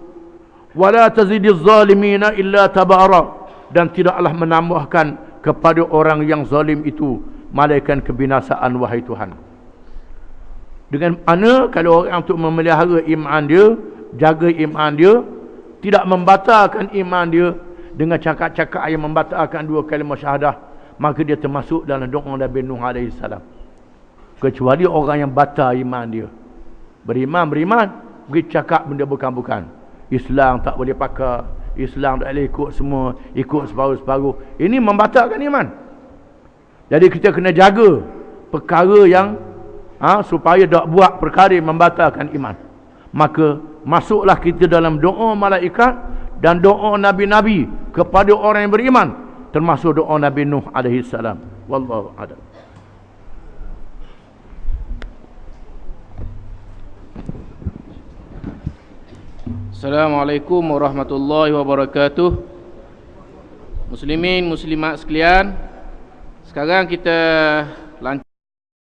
wala tazidiz zalimina illa tabara, dan tidaklah menambahkan kepada orang yang zalim itu malaikat kebinasaan, wahai Tuhan. Dengan mana kalau orang untuk memelihara iman dia, jaga iman dia, tidak membatalkan iman dia dengan cakap-cakap yang membatalkan dua kalimah syahadah, maka dia termasuk dalam doa Nabi Nuh alaihi salam. Kecuali orang yang batal iman dia. Beriman, pergi cakap benda bukan-bukan. Islam tak boleh pakai, Islam tak boleh ikut semua, ikut separuh-separuh. Ini membatalkan iman. Jadi kita kena jaga perkara yang supaya tak buat perkara yang membatalkan iman. Maka masuklah kita dalam doa malaikat dan doa nabi-nabi kepada orang yang beriman, termasuk doa Nabi Nuh alaihi salam. Wallahu a'lam. Assalamualaikum warahmatullahi wabarakatuh. Muslimin, muslimat sekalian, sekarang kita